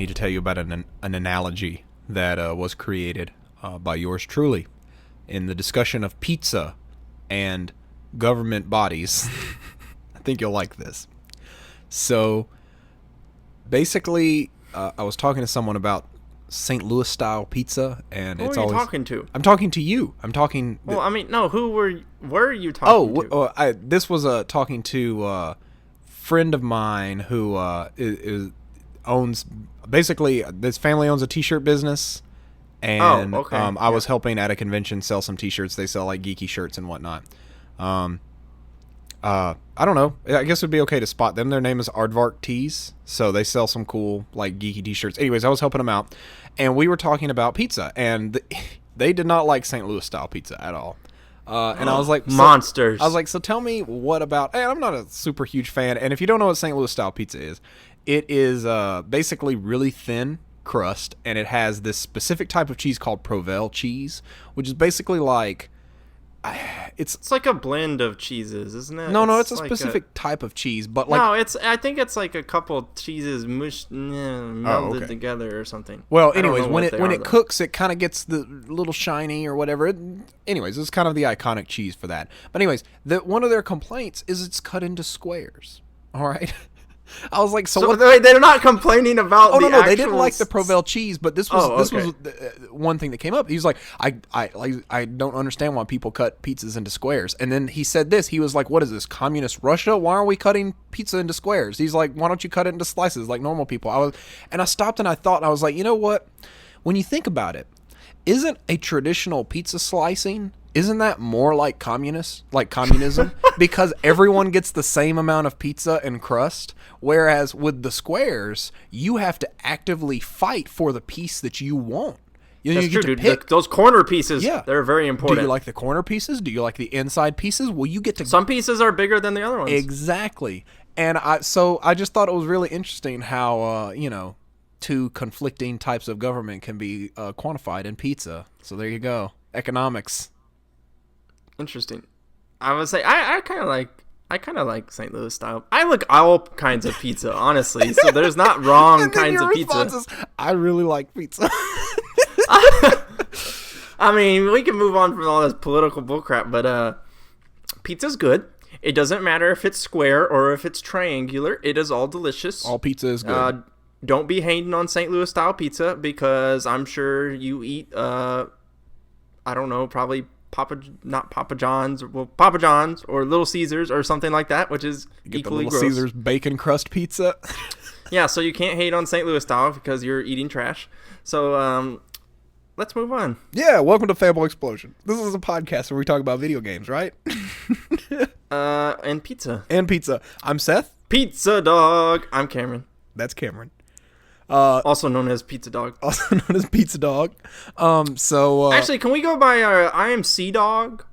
need to tell you about an analogy that was created by yours truly in the discussion of pizza and government bodies. I think you'll like this. So, basically, I was talking to someone about St. Louis style pizza, and Who it's are you always talking to? I'm talking to you. I'm talking. Well, I mean, no. Were you talking to? This was talking to a friend of mine who owns basically this family owns a t-shirt business, and okay. I was helping at a convention sell some t-shirts. They sell like geeky shirts and whatnot. I don't know. I guess it'd be okay to spot them. Their name is Aardvark Tees, so they sell some cool like geeky t-shirts. Anyways, I was helping them out, and we were talking about pizza, and they did not like St. Louis style pizza at all. And I was like, monsters. I was like, so tell me what about? And I'm not a super huge fan. And if you don't know what St. Louis style pizza is, it is basically really thin crust, and it has this specific type of cheese called Provel cheese, which is basically like. It's like a blend of cheeses, isn't it? No, it's a specific type of cheese, but like I think it's like a couple cheeses melded together or something. Well, anyways, when it cooks, it kind of gets the little shiny or whatever. Anyways, it's kind of the iconic cheese for that. But anyways, one of their complaints is it's cut into squares. All right. I was like, so what? They're not complaining about. They didn't like the Provel cheese, but this was one thing that came up. He was like, I don't understand why people cut pizzas into squares. And then he said this. He was like, what is this, communist Russia? Why are we cutting pizza into squares? He's like, why don't you cut it into slices like normal people? I stopped and I thought, and I was like, you know what? When you think about it, isn't a traditional pizza slicing? Isn't that more like communism? Because everyone gets the same amount of pizza and crust, whereas with the squares, you have to actively fight for the piece that you want. That's true, dude. Those corner pieces, they're very important. Do you like the corner pieces? Do you like the inside pieces? Well, you get to... Some pieces are bigger than the other ones. Exactly. And I just thought it was really interesting how, two conflicting types of government can be quantified in pizza. So there you go. Economics. Interesting. I would say I kind of like St. Louis style. I like all kinds of pizza, honestly. So there's not wrong kinds of pizza. Is, I really like pizza. I mean, we can move on from all this political bullcrap, but pizza's good. It doesn't matter if it's square or if it's triangular. It is all delicious. All pizza is good. Don't be hating on St. Louis style pizza because I'm sure you eat I don't know, probably Papa John's or Little Caesars or something like that, which is equally gross. Little Caesars bacon crust pizza. Yeah, so you can't hate on St. Louis style because you're eating trash. So let's move on. Yeah, welcome to Fanboy Explosion. This is a podcast where we talk about video games, right? And pizza. I'm Seth. Pizza Dog. I'm Cameron. That's Cameron. Also known as Pizza Dog. Actually, can we go by I am Sea Dog?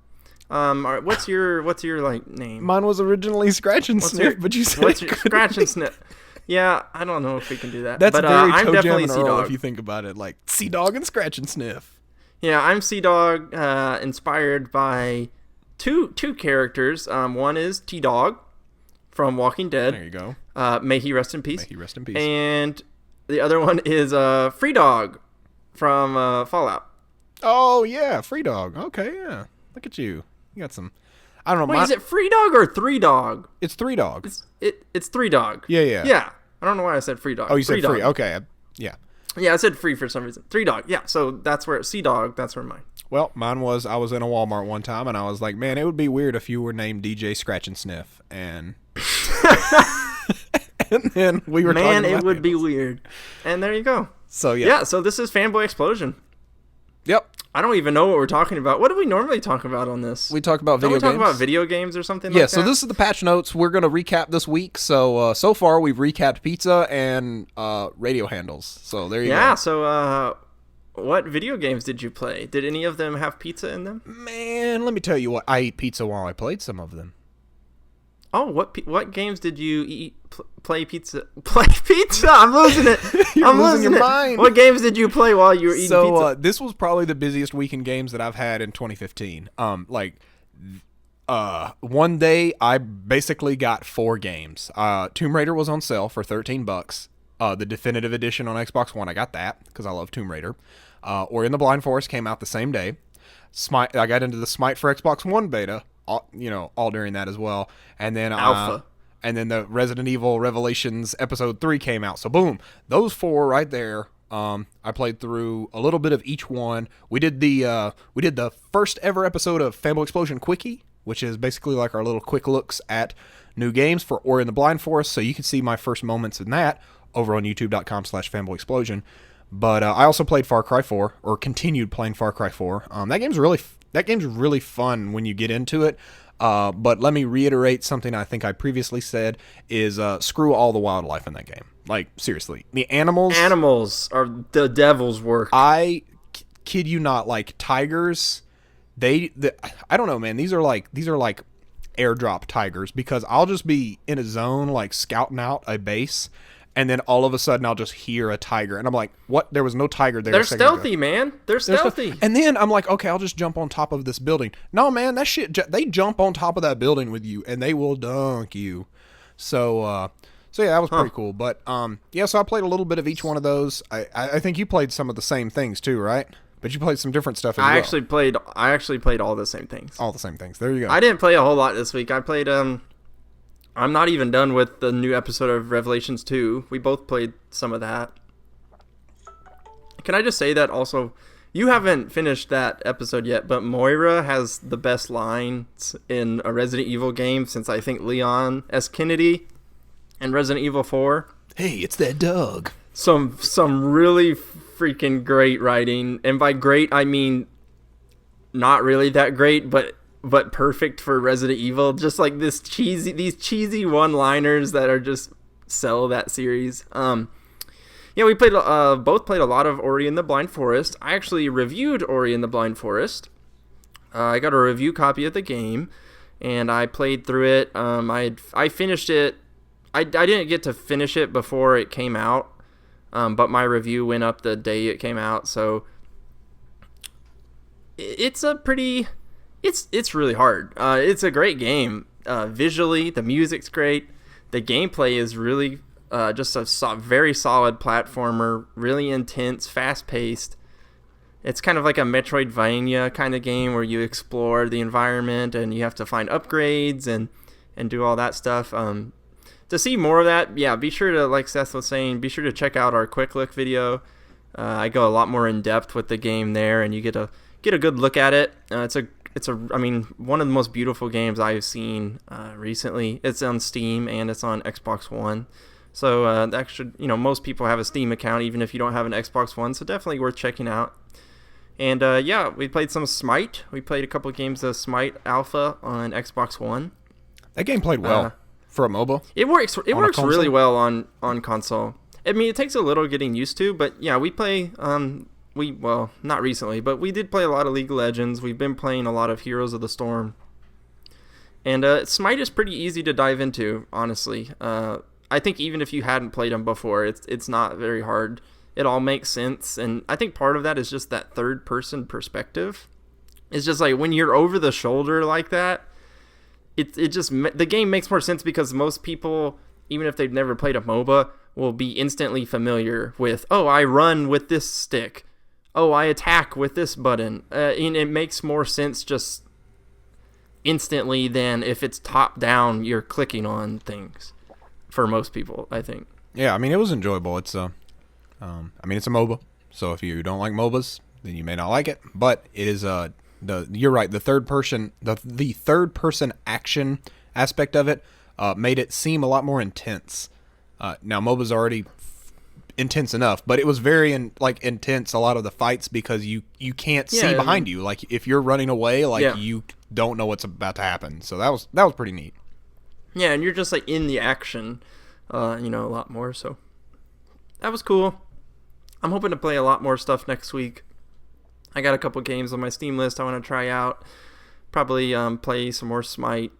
What's your like name? Mine was originally Scratch and Sniff, but you said Scratch and Sniff. Yeah, I don't know if we can do that. That's very I'm definitely Toe Jam Sea Dog if you think about it, like Sea Dog and Scratch and Sniff. Yeah, I'm Sea Dog, inspired by two characters. One is T Dog from Walking Dead. There you go. May he rest in peace. May he rest in peace. And the other one is Free Dog from Fallout. Oh, yeah, Free Dog. Okay, yeah. Look at you. You got some... I don't know. Wait, is it Free Dog or Three Dog? It's Three Dog. It's Three Dog. Yeah. Yeah. I don't know why I said Free Dog. Oh, you said Free. Okay, yeah. Yeah, I said Free for some reason. Three Dog. Yeah, so that's where... Sea Dog, that's where mine. Well, mine was... I was in a Walmart one time, and I was like, man, it would be weird if you were named DJ Scratch and Sniff, and... And then we were talking about it would be weird. And there you go. So, yeah. Yeah, so this is Fanboy Explosion. Yep. I don't even know what we're talking about. What do we normally talk about on this? We talk about video games. Don't we talk about video games or something like that? Yeah, so this is the patch notes. We're going to recap this week. So, so far we've recapped pizza and radio handles. So, there you go. Yeah, so what video games did you play? Did any of them have pizza in them? Man, let me tell you what. I ate pizza while I played some of them. Oh, what games did you eat? Play pizza? Play pizza? I'm losing it. I'm losing your mind. What games did you play while you were eating pizza? So this was probably the busiest week in games that I've had in 2015. One day I basically got 4 games. Tomb Raider was on sale for $13, The definitive edition on Xbox One, I got that because I love Tomb Raider. Ori and the Blind Forest came out the same day. Smite, I got into the Smite for Xbox One beta, all during that as well. And then Alpha. And then the Resident Evil Revelations Episode 3 came out. So boom, those 4 right there. I played through a little bit of each one. We did the first ever episode of Fanboy Explosion Quickie, which is basically like our little quick looks at new games for Ori and the Blind Forest. So you can see my first moments in that over on youtube.com/fanboyexplosion. But I also played Far Cry 4, or continued playing Far Cry 4. That game's really fun when you get into it. But let me reiterate something I think I previously said is screw all the wildlife in that game. Like, seriously. The animals are the devil's work. I kid you not, like tigers, I don't know, man. These are like airdrop tigers, because I'll just be in a zone like scouting out a base, and then all of a sudden I'll just hear a tiger, and I'm like, what? There was no tiger there. They're stealthy, man. They're stealthy. And then I'm like, okay, I'll just jump on top of this building. No, man, that shit, they jump on top of that building with you, and they will dunk you. So yeah, that was pretty cool. But so I played a little bit of each one of those. I think you played some of the same things too, right? But you played some different stuff as well. I actually played all the same things. All the same things. There you go. I didn't play a whole lot this week. I played I'm not even done with the new episode of Revelations 2. We both played some of that. Can I just say that also, you haven't finished that episode yet, but Moira has the best lines in a Resident Evil game since I think Leon S. Kennedy in Resident Evil 4. Hey, it's that dog. Some really freaking great writing, and by great I mean not really that great, but perfect for Resident Evil. Just like these cheesy one-liners that are just sell that series. We both played a lot of Ori and the Blind Forest. I actually reviewed Ori and the Blind Forest. I got a review copy of the game, and I played through it. I finished it. I didn't get to finish it before it came out, but my review went up the day it came out. So it's really hard. It's a great game. Visually, the music's great. The gameplay is really just a very solid platformer, really intense, fast-paced. It's kind of like a Metroidvania kind of game where you explore the environment and you have to find upgrades and do all that stuff. To see more of that, be sure to, like Seth was saying, be sure to check out our quick look video. I go a lot more in depth with the game there, and you get a good look at it. It's one of the most beautiful games I've seen recently. It's on Steam and it's on Xbox One. So that should, most people have a Steam account even if you don't have an Xbox One. So definitely worth checking out. And we played some Smite. We played a couple of games of Smite Alpha on Xbox One. That game played well for a MOBA. It works really well on console. I mean, it takes a little getting used to, but yeah, we play. Not recently, but we did play a lot of League of Legends. We've been playing a lot of Heroes of the Storm. And Smite is pretty easy to dive into, honestly. I think even if you hadn't played them before, it's not very hard. It all makes sense, and I think part of that is just that third-person perspective. It's just like when you're over the shoulder like that, the game makes more sense because most people, even if they've never played a MOBA, will be instantly familiar with, oh, I run with this stick. Oh, I attack with this button. And it makes more sense just instantly than if it's top down, you're clicking on things for most people, I think. Yeah, I mean, it was enjoyable. It's it's a MOBA, so if you don't like MOBAs, then you may not like it. But it is you're right. The third person action aspect of it made it seem a lot more intense. Now MOBA's already intense enough, but it was very intense, a lot of the fights, because you can't see behind you. Like if you're running away, you don't know what's about to happen. So that was pretty neat. Yeah, and you're just like in the action, a lot more. So that was cool. I'm hoping to play a lot more stuff next week. I got a couple games on my Steam list I want to try out. Probably play some more Smite.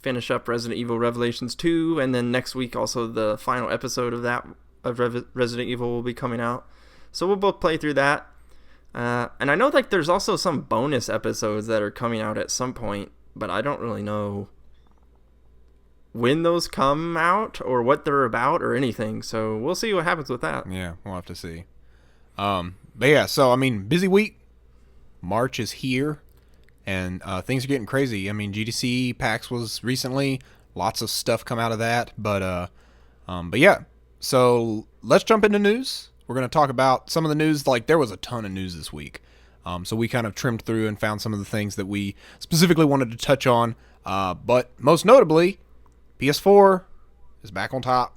Finish up Resident Evil Revelations 2, and then next week also the final episode of Resident Evil will be coming out. So we'll both play through that. And I know there's also some bonus episodes that are coming out at some point, but I don't really know when those come out or what they're about or anything. So we'll see what happens with that. Yeah, we'll have to see. But yeah, so I mean, busy week. March is here, and things are getting crazy. I mean, GDC PAX was recently. Lots of stuff come out of that, but yeah. So let's jump into news. We're going to talk about some of the news. Like, there was a ton of news this week. So we kind of trimmed through and found some of the things that we specifically wanted to touch on. But most notably, PS4 is back on top.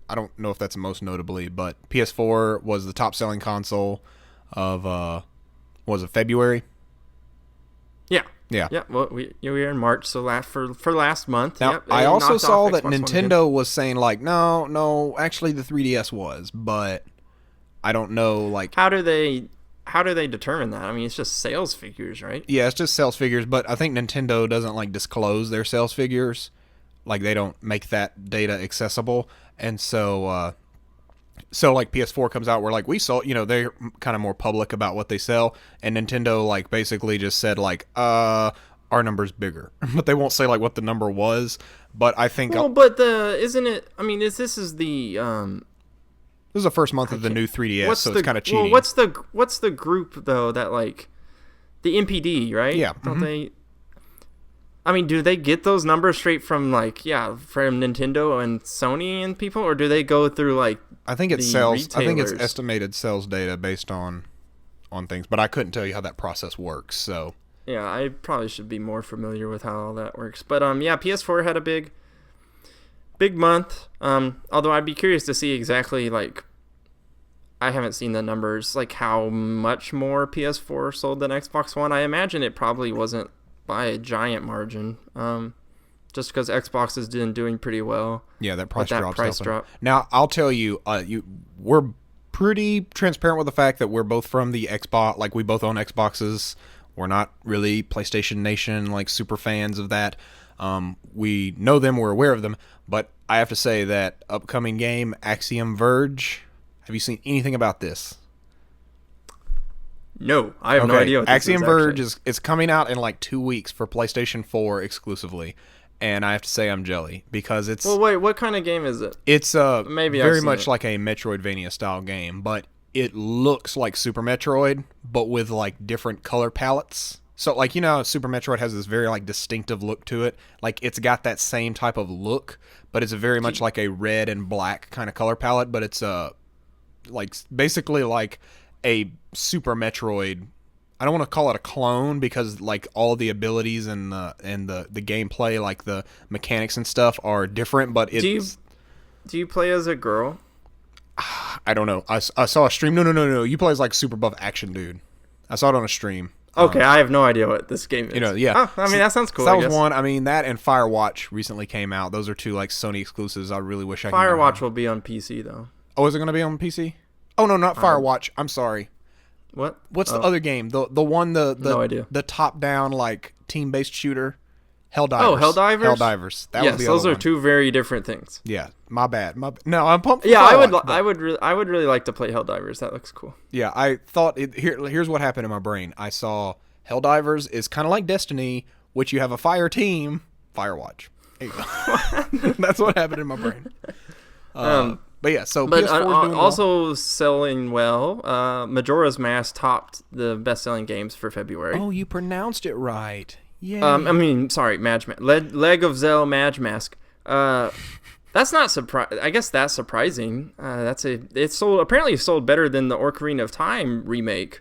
I don't know if that's most notably, but PS4 was the top selling console of, was it February? Yeah. Yeah. Yeah. Well, we were in March, so for last month. Now, yep, I also saw that Xbox Nintendo was saying, like, no, actually the 3DS was, but I don't know, like... How do they determine that? I mean, it's just sales figures, right? Yeah, it's just sales figures, but I think Nintendo doesn't, like, disclose their sales figures. Like, they don't make that data accessible. And so like, PS4 comes out, we're like, we saw, they're kind of more public about what they sell, and Nintendo, like, basically just said, like, our number's bigger. But they won't say, like, what the number was, but I think... Well, but isn't it... I mean, this is the... This is the first month of the new 3DS, so it's kind of cheating. Well, what's the group, though, that, like... The NPD, right? Yeah. Don't they... I mean, do they get those numbers straight from, like, from Nintendo and Sony and people, or do they go through, like, I think it's sales. retailers? I think it's estimated sales data based on things, but I couldn't tell you how that process works. So yeah, I probably should be more familiar with how all that works. But yeah, PS4 had a big month. Although I'd be curious to see exactly, like, I haven't seen the numbers, like how much more PS4 sold than Xbox One. I imagine it probably wasn't by a giant margin. Just because Xbox is doing pretty well. Yeah, that price drop. Now, I'll tell you, we're pretty transparent with the fact that we're both from the Xbox. Like, we both own Xboxes. We're not really PlayStation Nation, like, super fans of that. We know them, we're aware of them. But I have to say that upcoming game, Axiom Verge, have you seen anything about this? No, I have no idea what this Axiom is, Verge is coming out in like 2 weeks for PlayStation 4 exclusively, and I have to say I'm jelly because it's... Well, wait, what kind of game is it? It's very much like a Metroidvania style game, but it looks like Super Metroid, but with like different color palettes. So, like, Super Metroid has this very, like, distinctive look to it. Like, it's got that same type of look, but it's very much like a red and black kind of color palette, but it's like basically like a Super Metroid. I don't want to call it a clone because, like, all the abilities and the gameplay, like the mechanics and stuff, are different. But it's... Do you play as a girl? I don't know. I saw a stream. No. You play as, like, super buff action dude. I saw it on a stream. Okay, I have no idea what this game is. Yeah. Oh, I mean, that sounds cool. So that was one. I mean, that and Firewatch recently came out. Those are two, like, Sony exclusives. I really wish I could. Firewatch will be on PC though. Oh, is it going to be on PC? Oh no, not Firewatch. I'm sorry. What? What's the other game? The one no idea. The top down, like, team based shooter. Helldivers. Oh, Helldivers. Helldivers. That yes, was the those other are one. two very different things. Yeah, my bad. No, I'm pumped. For yeah, Firewatch, I would really like to play Helldivers. That looks cool. Yeah, I thought here's what happened in my brain. I saw Helldivers is kind of like Destiny, which you have a fire team. Firewatch. There you go. That's what happened in my brain. But yeah, so PS4 is doing also well. selling well. Majora's Mask topped the best-selling games for February. Oh, you pronounced it right. Yeah. Sorry, Leg of Zelda Madge Mask. That's not surprising. I guess that's surprising. It apparently sold better than the Ocarina of Time remake,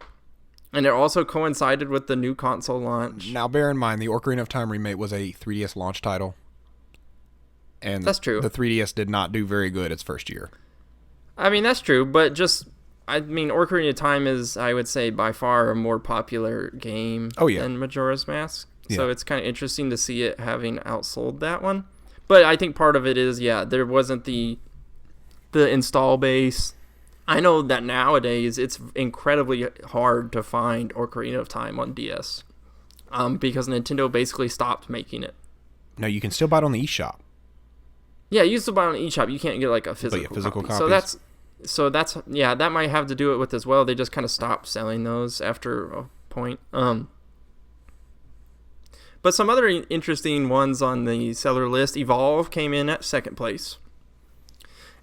and it also coincided with the new console launch. Now, bear in mind, the Ocarina of Time remake was a 3DS launch title. And that's true. The 3DS did not do very good its first year. I mean, that's true, but Ocarina of Time is, I would say, by far a more popular game than Majora's Mask. Yeah. So it's kind of interesting to see it having outsold that one. But I think part of it is, there wasn't the install base. I know that nowadays it's incredibly hard to find Ocarina of Time on DS because Nintendo basically stopped making it. No, you can still buy it on the eShop. Yeah, you used to buy on eShop. You can't get like a physical copy. So that's that might have to do it with as well. They just kind of stopped selling those after a point. But some other interesting ones on the seller list, Evolve came in at second place.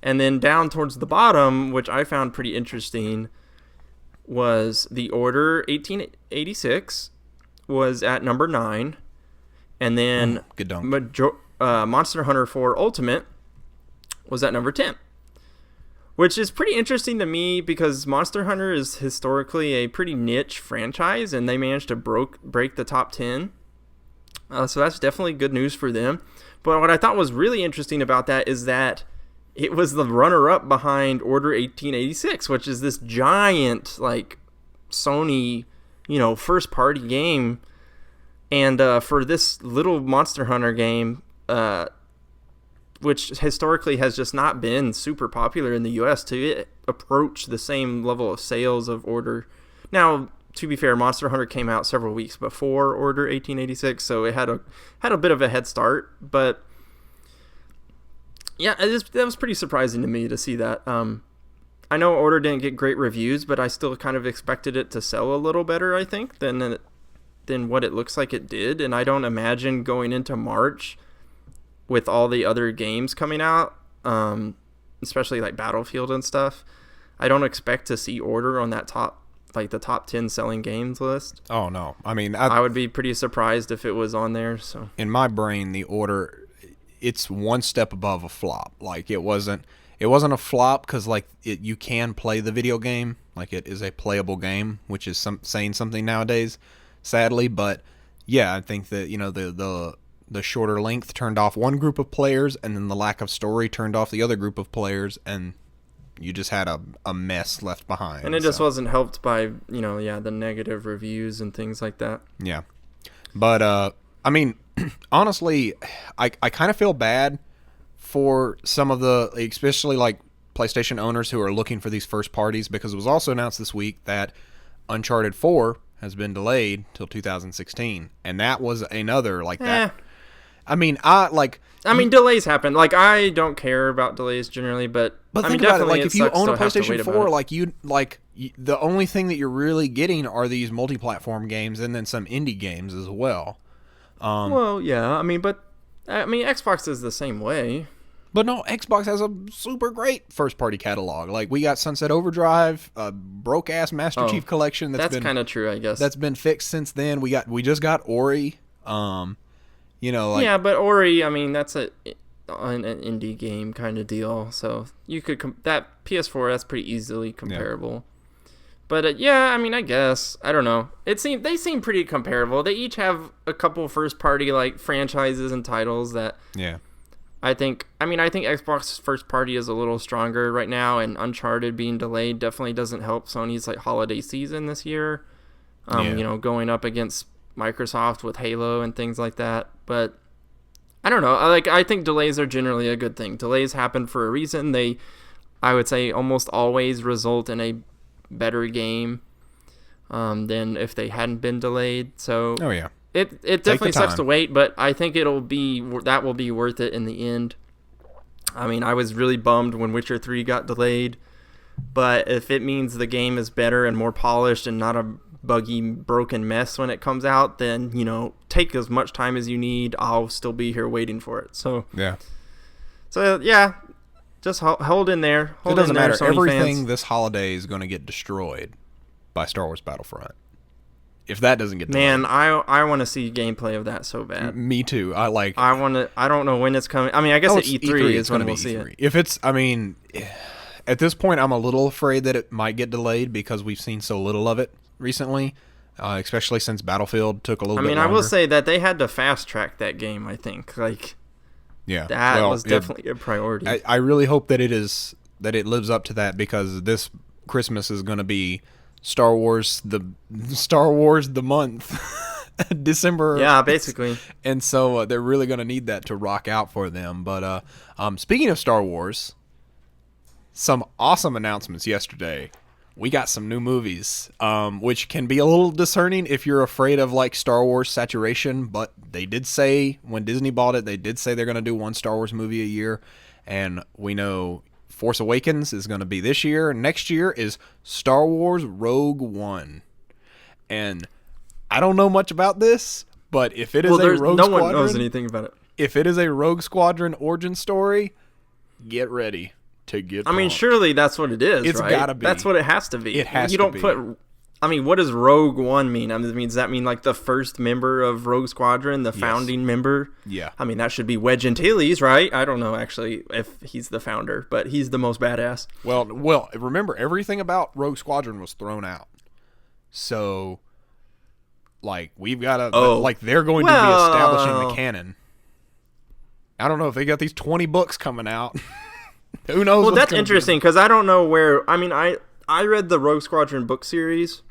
And then down towards the bottom, which I found pretty interesting, was The Order 1886 was at number 9. And then good dunk. Monster Hunter 4 Ultimate was at number 10. Which is pretty interesting to me because Monster Hunter is historically a pretty niche franchise, and they managed to break the top 10. So that's definitely good news for them. But what I thought was really interesting about that is that it was the runner-up behind Order 1886, which is this giant, like, Sony, first-party game. And for this little Monster Hunter game, which historically has just not been super popular in the U.S., to approach the same level of sales of Order. Now, to be fair, Monster Hunter came out several weeks before Order 1886, so it had a bit of a head start, but yeah, that was pretty surprising to me to see that. I know Order didn't get great reviews, but I still kind of expected it to sell a little better, I think, than what it looks like it did. And I don't imagine going into March with all the other games coming out, especially like Battlefield and stuff, I don't expect to see Order on that the top 10 selling games list. Oh, no. I mean, I would be pretty surprised if it was on there. So in my brain, The Order, it's one step above a flop. Like, it wasn't a flop because, like, you can play the video game. Like, it is a playable game, which is saying something nowadays, sadly. But yeah, I think that, the shorter length turned off one group of players, and then the lack of story turned off the other group of players, and you just had a mess left behind. And it just wasn't helped by, the negative reviews and things like that. Yeah. But, I mean, honestly, I kind of feel bad for some of the, especially like PlayStation owners who are looking for these first parties, because it was also announced this week that Uncharted 4 has been delayed till 2016, and that was another like that. I mean, delays happen. Like, I don't care about delays generally, but I mean, think about it. definitely Like, if you own a have to PlayStation 4, the only thing that you're really getting are these multi-platform games and then some indie games as well. Well, yeah. I mean, Xbox is the same way. But no, Xbox has a super great first-party catalog. Like, we got Sunset Overdrive, a broke-ass Master Chief Collection. That's kind of true, I guess. That's been fixed since then. We just got Ori. Yeah, but Ori, I mean, that's an indie game kind of deal. So you could that PS4, that's pretty easily comparable. Yeah. But yeah, I mean, I guess I don't know. They seem pretty comparable. They each have a couple first-party like franchises and titles that. Yeah. I think Xbox first party is a little stronger right now, and Uncharted being delayed definitely doesn't help Sony's like holiday season this year. Going up against Microsoft with Halo and things like that. But I don't know. I think delays are generally a good thing. Delays happen for a reason. I would say, almost always result in a better game than if they hadn't been delayed. So oh yeah. It definitely sucks to wait, but I think that will be worth it in the end. I mean, I was really bummed when Witcher 3 got delayed, but if it means the game is better and more polished and not a buggy, broken mess when it comes out, then, take as much time as you need. I'll still be here waiting for it. So yeah. So yeah, just hold in there. It doesn't matter. Sony Everything fans. This holiday is going to get destroyed by Star Wars Battlefront. If that doesn't get delayed. Man, I want to see gameplay of that so bad. Me too. I don't know when it's coming. I mean, I guess at E3 is when we'll see it. If it's, at this point, I'm a little afraid that it might get delayed because we've seen so little of it recently, especially since Battlefield took a little bit longer. I will say that they had to fast track that game, I think. Yeah, that was definitely a priority. I really hope that it lives up to that, because this Christmas is going to be Star Wars the month. December. Yeah, basically. And so they're really going to need that to rock out for them. But speaking of Star Wars, some awesome announcements yesterday. We got some new movies, which can be a little discerning if you're afraid of like Star Wars saturation. But they did say, when Disney bought it, they did say they're going to do one Star Wars movie a year. And we know Force Awakens is going to be this year. Next year is Star Wars Rogue One. And I don't know much about this, But if it is a Rogue no Squadron, one knows anything about it. If it is a Rogue Squadron origin story, get ready to get. I mean, surely that's what it is. It's right? gotta be. That's what it has to be. It has. You to don't be. put. I mean, what does Rogue One mean? I mean, does that mean like the first member of Rogue Squadron, the founding member? Yeah. I mean, that should be Wedge Antilles, right? I don't know actually if he's the founder, but he's the most badass. Well, remember, everything about Rogue Squadron was thrown out. So, like, we've got to, like, they're going to be establishing the canon. I don't know if they got these 20 books coming out. Who knows? Well, that's interesting because I don't know where. I mean, I read the Rogue Squadron book series.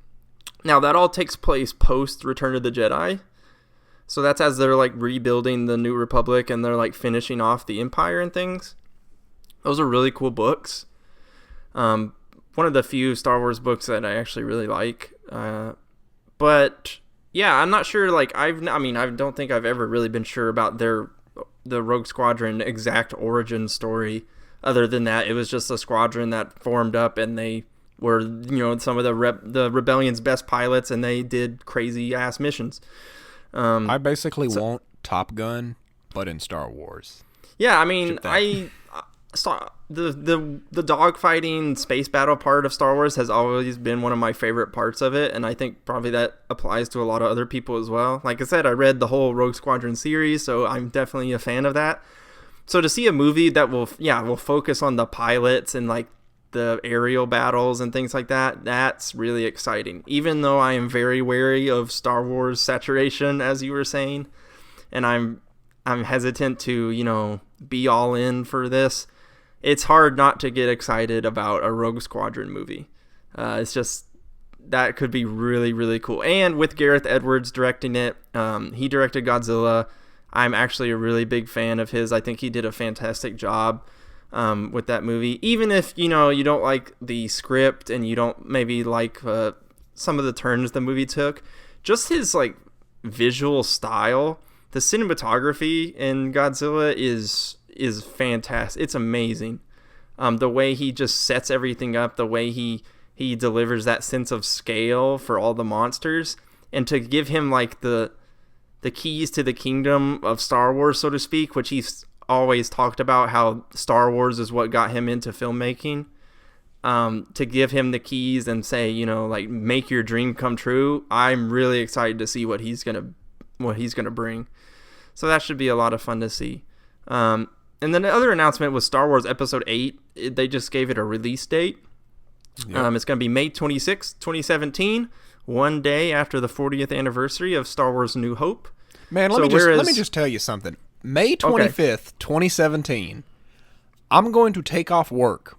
Now that all takes place post Return of the Jedi, so that's as they're like rebuilding the New Republic and they're like finishing off the Empire and things. Those are really cool books. One of the few Star Wars books that I actually really like. But yeah, I'm not sure. Like I don't think I've ever really been sure about the Rogue Squadron exact origin story. Other than that, it was just a squadron that formed up and they were, some of the rebellion's best pilots, and they did crazy ass missions. I basically want Top Gun, but in Star Wars. Yeah, I mean, I saw the dogfighting space battle part of Star Wars has always been one of my favorite parts of it, and I think probably that applies to a lot of other people as well. Like I said, I read the whole Rogue Squadron series, so I'm definitely a fan of that. So to see a movie that will focus on the pilots and like the aerial battles and things like that, that's really exciting. Even though I am very wary of Star Wars saturation, as you were saying, and I'm hesitant to, be all in for this, it's hard not to get excited about a Rogue Squadron movie. It's just, that could be really, really cool. And with Gareth Edwards directing it, he directed Godzilla. I'm actually a really big fan of his. I think he did a fantastic job with that movie. Even if, you don't like the script and you don't maybe like some of the turns the movie took, just his like visual style, the cinematography in Godzilla is fantastic. It's amazing. The way he just sets everything up, the way he delivers that sense of scale for all the monsters, and to give him like the keys to the kingdom of Star Wars, so to speak, which he's always talked about how Star Wars is what got him into filmmaking. To give him the keys and say, like, make your dream come true. I'm really excited to see what he's gonna bring. So that should be a lot of fun to see. And then the other announcement was Star Wars Episode 8. They just gave it a release date. Yep. It's going to be May 26, 2017, one day after the 40th anniversary of Star Wars New Hope. Man, let me just tell you something. May 25th, 2017, I'm going to take off work,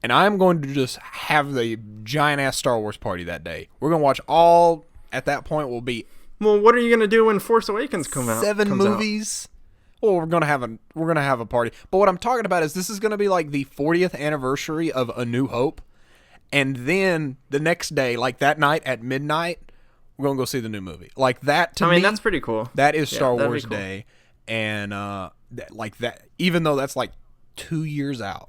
and I'm going to just have the giant-ass Star Wars party that day. We're going to watch all, at that point, will be... Well, what are you going to do when Force Awakens comes out? 7 movies. Well, we're gonna have a party. But what I'm talking about is this is gonna be like the 40th anniversary of A New Hope, and then the next day, like that night at midnight, we're gonna go see the new movie. Like that to me, that's pretty cool. That is Star Wars Day, and like that. Even though that's like 2 years out,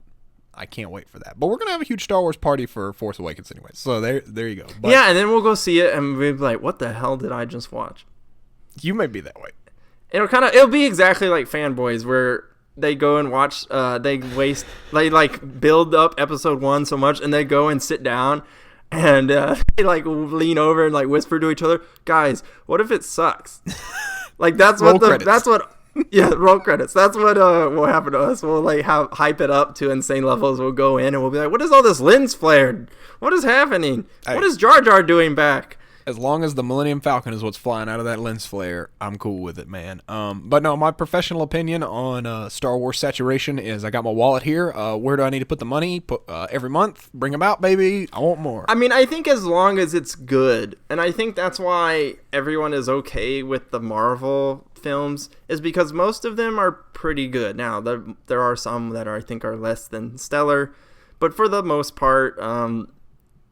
I can't wait for that. But we're gonna have a huge Star Wars party for Force Awakens anyway. So there you go. But yeah, and then we'll go see it, and we'll be like, "What the hell did I just watch?" You may be that way. It'll be exactly like Fanboys, where they go and watch, they build up episode 1 so much, and they go and sit down, and they like lean over and like whisper to each other, "Guys, what if it sucks?" Like that's what roll credits. That's what will happen to us. We'll like hype it up to insane levels. We'll go in and we'll be like, "What is all this lens flare? What is happening? What is Jar Jar doing back?" As long as the Millennium Falcon is what's flying out of that lens flare, I'm cool with it, man. But no, my professional opinion on Star Wars saturation is I got my wallet here. Where do I need to put the money? Every month. Bring them out, baby. I want more. I mean, I think as long as it's good, and I think that's why everyone is okay with the Marvel films, is because most of them are pretty good. Now, there are some that I think are less than stellar, but for the most part,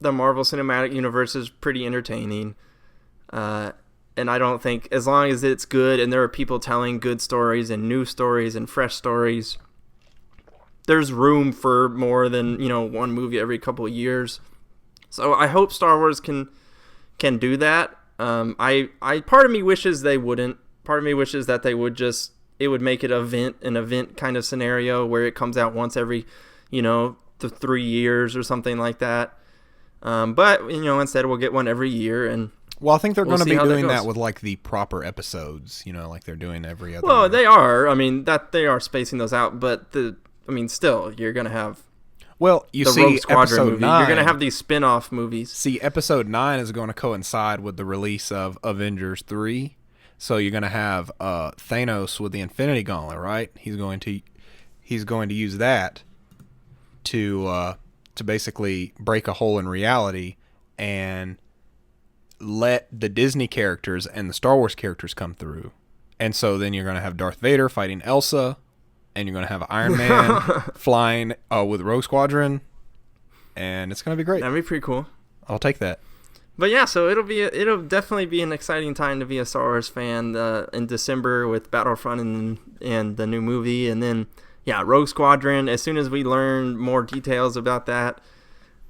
the Marvel Cinematic Universe is pretty entertaining. And I don't think, as long as it's good and there are people telling good stories and new stories and fresh stories, there's room for more than, one movie every couple of years. So I hope Star Wars can do that. I part of me wishes they wouldn't. Part of me wishes that they would just, it would make it an event kind of scenario where it comes out once every, the 3 years or something like that. But instead we'll get one every year, and well, I think they're going to be doing that with like the proper episodes, like they're doing every other. Well, they are. I mean, that they are spacing those out, but still, you're going to have. Well, you see, Rogue Squadron episode movie. 9. You're going to have these spin-off movies. See, episode 9 is going to coincide with the release of Avengers 3. So you're going to have Thanos with the Infinity Gauntlet, right? He's going to use that to basically break a hole in reality and let the Disney characters and the Star Wars characters come through. And so then you're going to have Darth Vader fighting Elsa, and you're going to have Iron Man flying with Rogue Squadron, and it's going to be great. That'd be pretty cool. I'll take that. But yeah, so it'll definitely be an exciting time to be a Star Wars fan in December with Battlefront and the new movie, and then Rogue Squadron. As soon as we learn more details about that,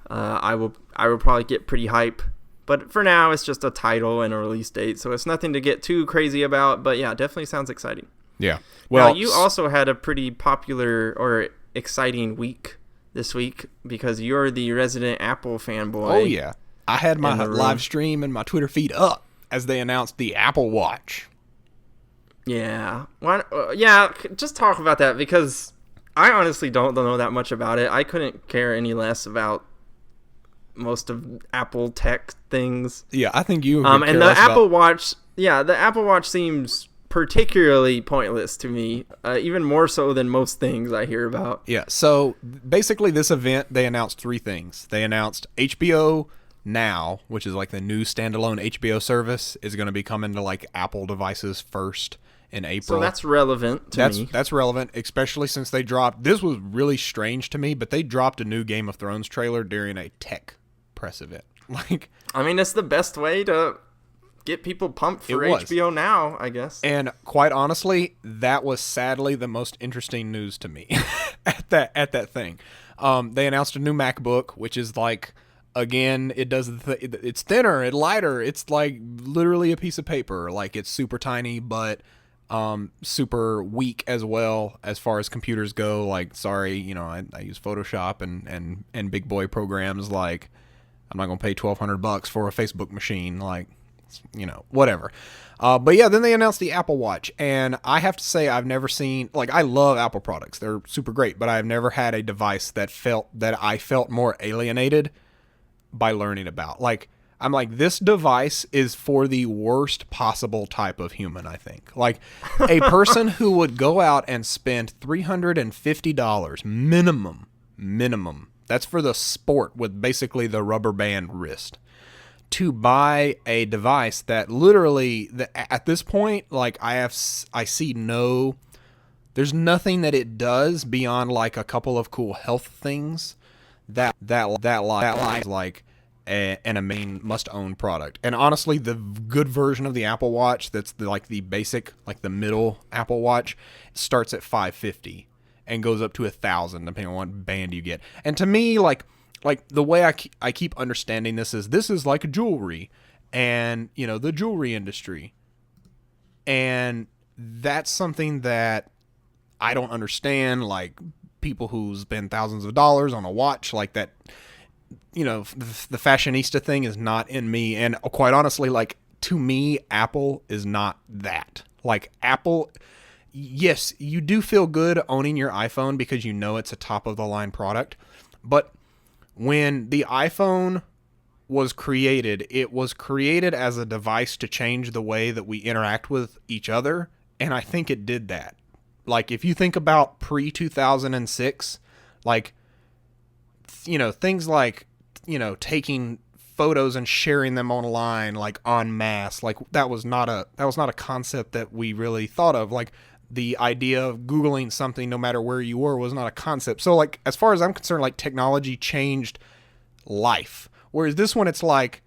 I will probably get pretty hype. But for now, it's just a title and a release date, so it's nothing to get too crazy about. But yeah, definitely sounds exciting. Yeah. Well, now, you also had a pretty popular or exciting week this week because you're the resident Apple fanboy. Oh yeah, I had my live stream and my Twitter feed up as they announced the Apple Watch. Yeah. Just talk about that because I honestly don't know that much about it. I couldn't care any less about most of Apple tech things. Yeah, I think you and the Apple Watch, the Apple Watch seems particularly pointless to me, even more so than most things I hear about. Yeah, so basically this event, they announced 3 things. They announced HBO Now, which is like the new standalone HBO service, is going to be coming to like Apple devices first in April. So that's relevant to me. That's relevant, especially since they dropped, this was really strange to me, but they dropped a new Game of Thrones trailer during a tech press event. It's the best way to get people pumped for HBO Now, I guess. And quite honestly, that was sadly the most interesting news to me at that thing. They announced a new MacBook, which is like, again, it's thinner, it's lighter, it's like literally a piece of paper. Like, it's super tiny, but super weak as well as far as computers go. Like, sorry, I use Photoshop and big boy programs. Like, I'm not gonna pay $1,200 for a Facebook machine. Like, whatever. But yeah, then they announced the Apple Watch, and I have to say I've never seen, like, I love Apple products. They're super great, but I've never had a device that I felt more alienated by learning about. Like, I'm like, this device is for the worst possible type of human, I think. Like, a person who would go out and spend $350 minimum. That's for the Sport with basically the rubber band wrist, to buy a device that literally, at this point, like, there's nothing that it does beyond like a couple of cool health things that lies like a main must-own product. And honestly, the good version of the Apple Watch, that's the basic, like the middle Apple Watch, starts at $550 and goes up to $1,000 depending on what band you get. And to me, like the way I keep understanding this is like jewelry and, the jewelry industry. And that's something that I don't understand, like people who spend thousands of dollars on a watch like that. The fashionista thing is not in me. And quite honestly, like, to me, Apple is not that. Like, Apple, yes, you do feel good owning your iPhone because it's a top of the line product. But when the iPhone was created, it was created as a device to change the way that we interact with each other. And I think it did that. Like, if you think about pre-2006, like, things like, taking photos and sharing them online, like, en masse, like, that was not a concept that we really thought of. Like, the idea of Googling something no matter where you were was not a concept. So, like, as far as I'm concerned, like, technology changed life. Whereas this one, it's like,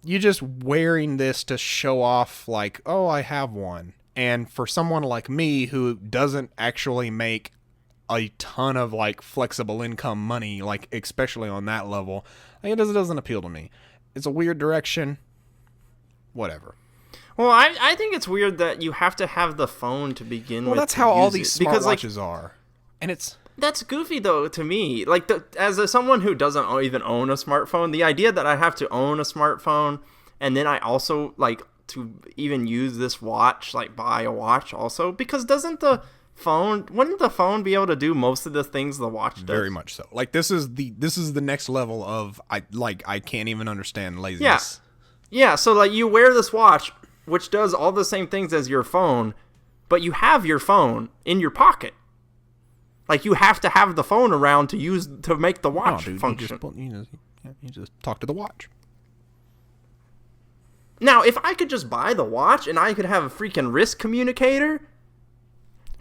you're just wearing this to show off, like, oh, I have one. And for someone like me who doesn't actually make a ton of, like, flexible income money, like, especially on that level, like, it doesn't appeal to me. It's a weird direction. whatever. Well, I think it's weird that you have to have the phone to begin with. Well, that's how all these smartwatches are. And that's goofy, though, to me. Like, someone who doesn't even own a smartphone, the idea that I have to own a smartphone, and then I also, like, to even use this watch, like, buy a watch also, because wouldn't the phone be able to do most of the things the watch does? Very much so. Like, this is the next level of, I can't even understand laziness. Yeah, so, like, you wear this watch, which does all the same things as your phone, but you have your phone in your pocket. Like, you have to have the phone around to make the watch function. You just talk to the watch. Now, if I could just buy the watch and I could have a freaking wrist communicator,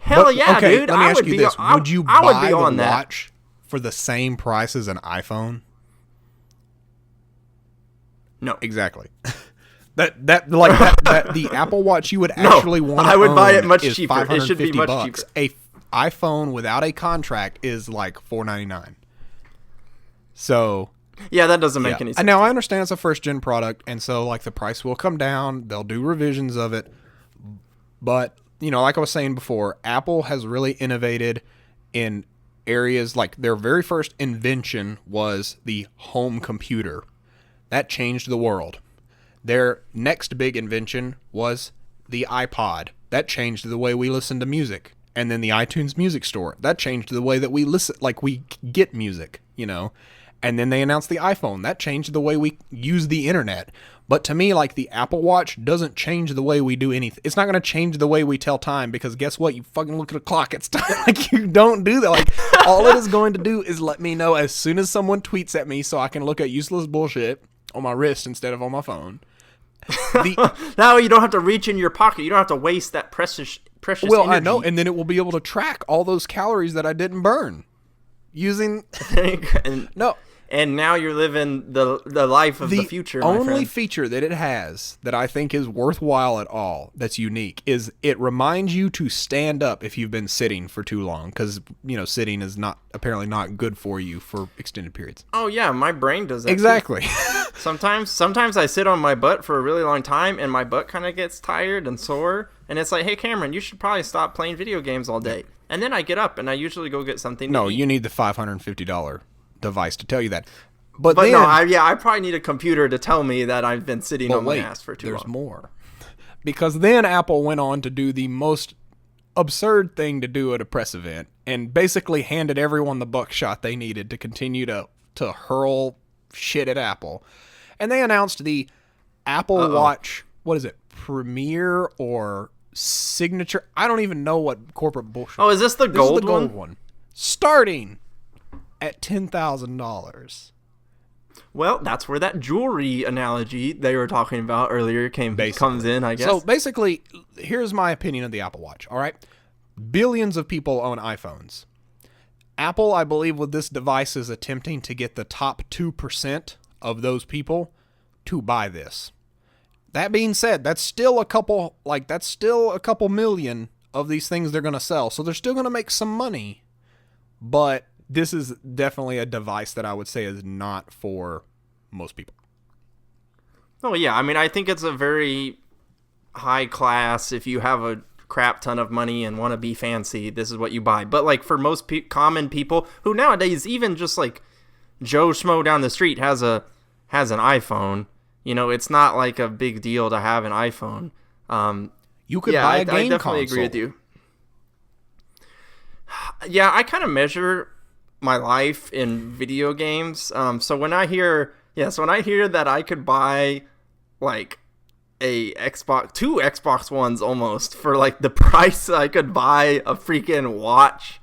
dude. Let me ask you this. Would you buy the watch for the same price as an iPhone? No. Exactly. The Apple Watch you would actually want to I would buy it much is cheaper. It should be much cheaper. A iPhone without a contract is like $499. So yeah, that doesn't make any sense. Now I understand it's a first gen product, and so like the price will come down. They'll do revisions of it, but like I was saying before, Apple has really innovated in areas like their very first invention was the home computer. That changed the world. Their next big invention was the iPod. That changed the way we listen to music. And then the iTunes Music Store. That changed the way that we listen, like we get music, And then they announced the iPhone. That changed the way we use the internet. But to me, like, the Apple Watch doesn't change the way we do anything. It's not going to change the way we tell time, because guess what? You fucking look at a clock, it's time. Like, you don't do that. Like, all it is going to do is let me know as soon as someone tweets at me so I can look at useless bullshit on my wrist instead of on my phone. Now you don't have to reach in your pocket. You don't have to waste that precious well, energy. I know, and then it will be able to track all those calories that I didn't burn using. And now you're living the life of the future. The only feature that it has that I think is worthwhile at all, that's unique, is it reminds you to stand up if you've been sitting for too long, because sitting is apparently not good for you for extended periods. Oh yeah, my brain does that exactly. Sometimes I sit on my butt for a really long time, and my butt kind of gets tired and sore, and it's like, hey Cameron, you should probably stop playing video games all day. And then I get up and I usually go get something. No, you need the $550 device to tell you that. But then, no, I probably need a computer to tell me that I've been sitting on my ass for too long. There's more. Because then Apple went on to do the most absurd thing to do at a press event and basically handed everyone the buckshot they needed to continue to hurl shit at Apple. And they announced the Apple Watch, what is it, Premier or Signature? I don't even know what corporate bullshit. Oh, is this the gold one? Starting at $10,000. Well, that's where that jewelry analogy they were talking about earlier comes in, I guess. So basically, here's my opinion of the Apple Watch, all right? Billions of people own iPhones. Apple, I believe, with this device is attempting to get the top 2% of those people to buy this. That being said, that's still a couple million of these things they're going to sell. So they're still going to make some money. But this is definitely a device that I would say is not for most people. Oh, yeah. I mean, I think it's a very high class. If you have a crap ton of money and want to be fancy, this is what you buy. But, like, for most common people who nowadays, even just like Joe Schmo down the street has an iPhone, it's not like a big deal to have an iPhone. You could buy a game I definitely console. Agree with you. Yeah, I kind of measure my life in video games. So when I hear that I could buy like two Xbox Ones almost for like the price I could buy a freaking watch,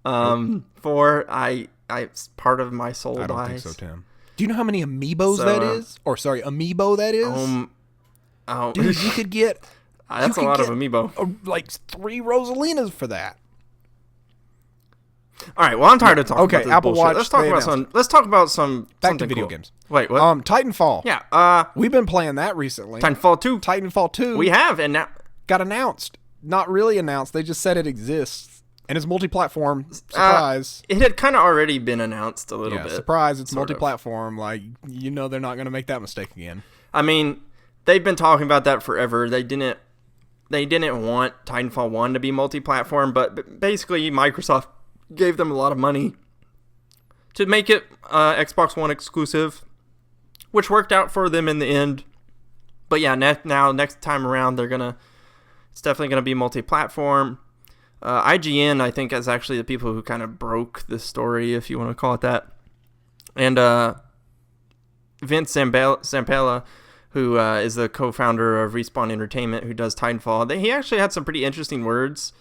part of my soul dies. I don't think so, Tim. Do you know how many amiibos that is? Or sorry, amiibo that is? Dude, you could get. That's a lot of amiibo. Like 3 Rosalinas for that. All right. Well, I'm tired of talking about this Apple bullshit. Watch. Let's talk about some back to video cool. games. Wait, what? Titanfall. Yeah. We've been playing that recently. Titanfall 2. We have, and now got announced. Not really announced. They just said it exists, and it's multi-platform. Surprise! It had kind of already been announced a little bit. Surprise! It's multi-platform. Like they're not going to make that mistake again. I mean, they've been talking about that forever. They didn't want Titanfall 1 to be multi-platform, but basically Microsoft gave them a lot of money to make it Xbox One exclusive, which worked out for them in the end. But yeah, next time around, it's definitely gonna be multi-platform. IGN, I think, is actually the people who kind of broke the story, if you want to call it that. And Vince Zampella, who is the co-founder of Respawn Entertainment, who does Titanfall, he actually had some pretty interesting words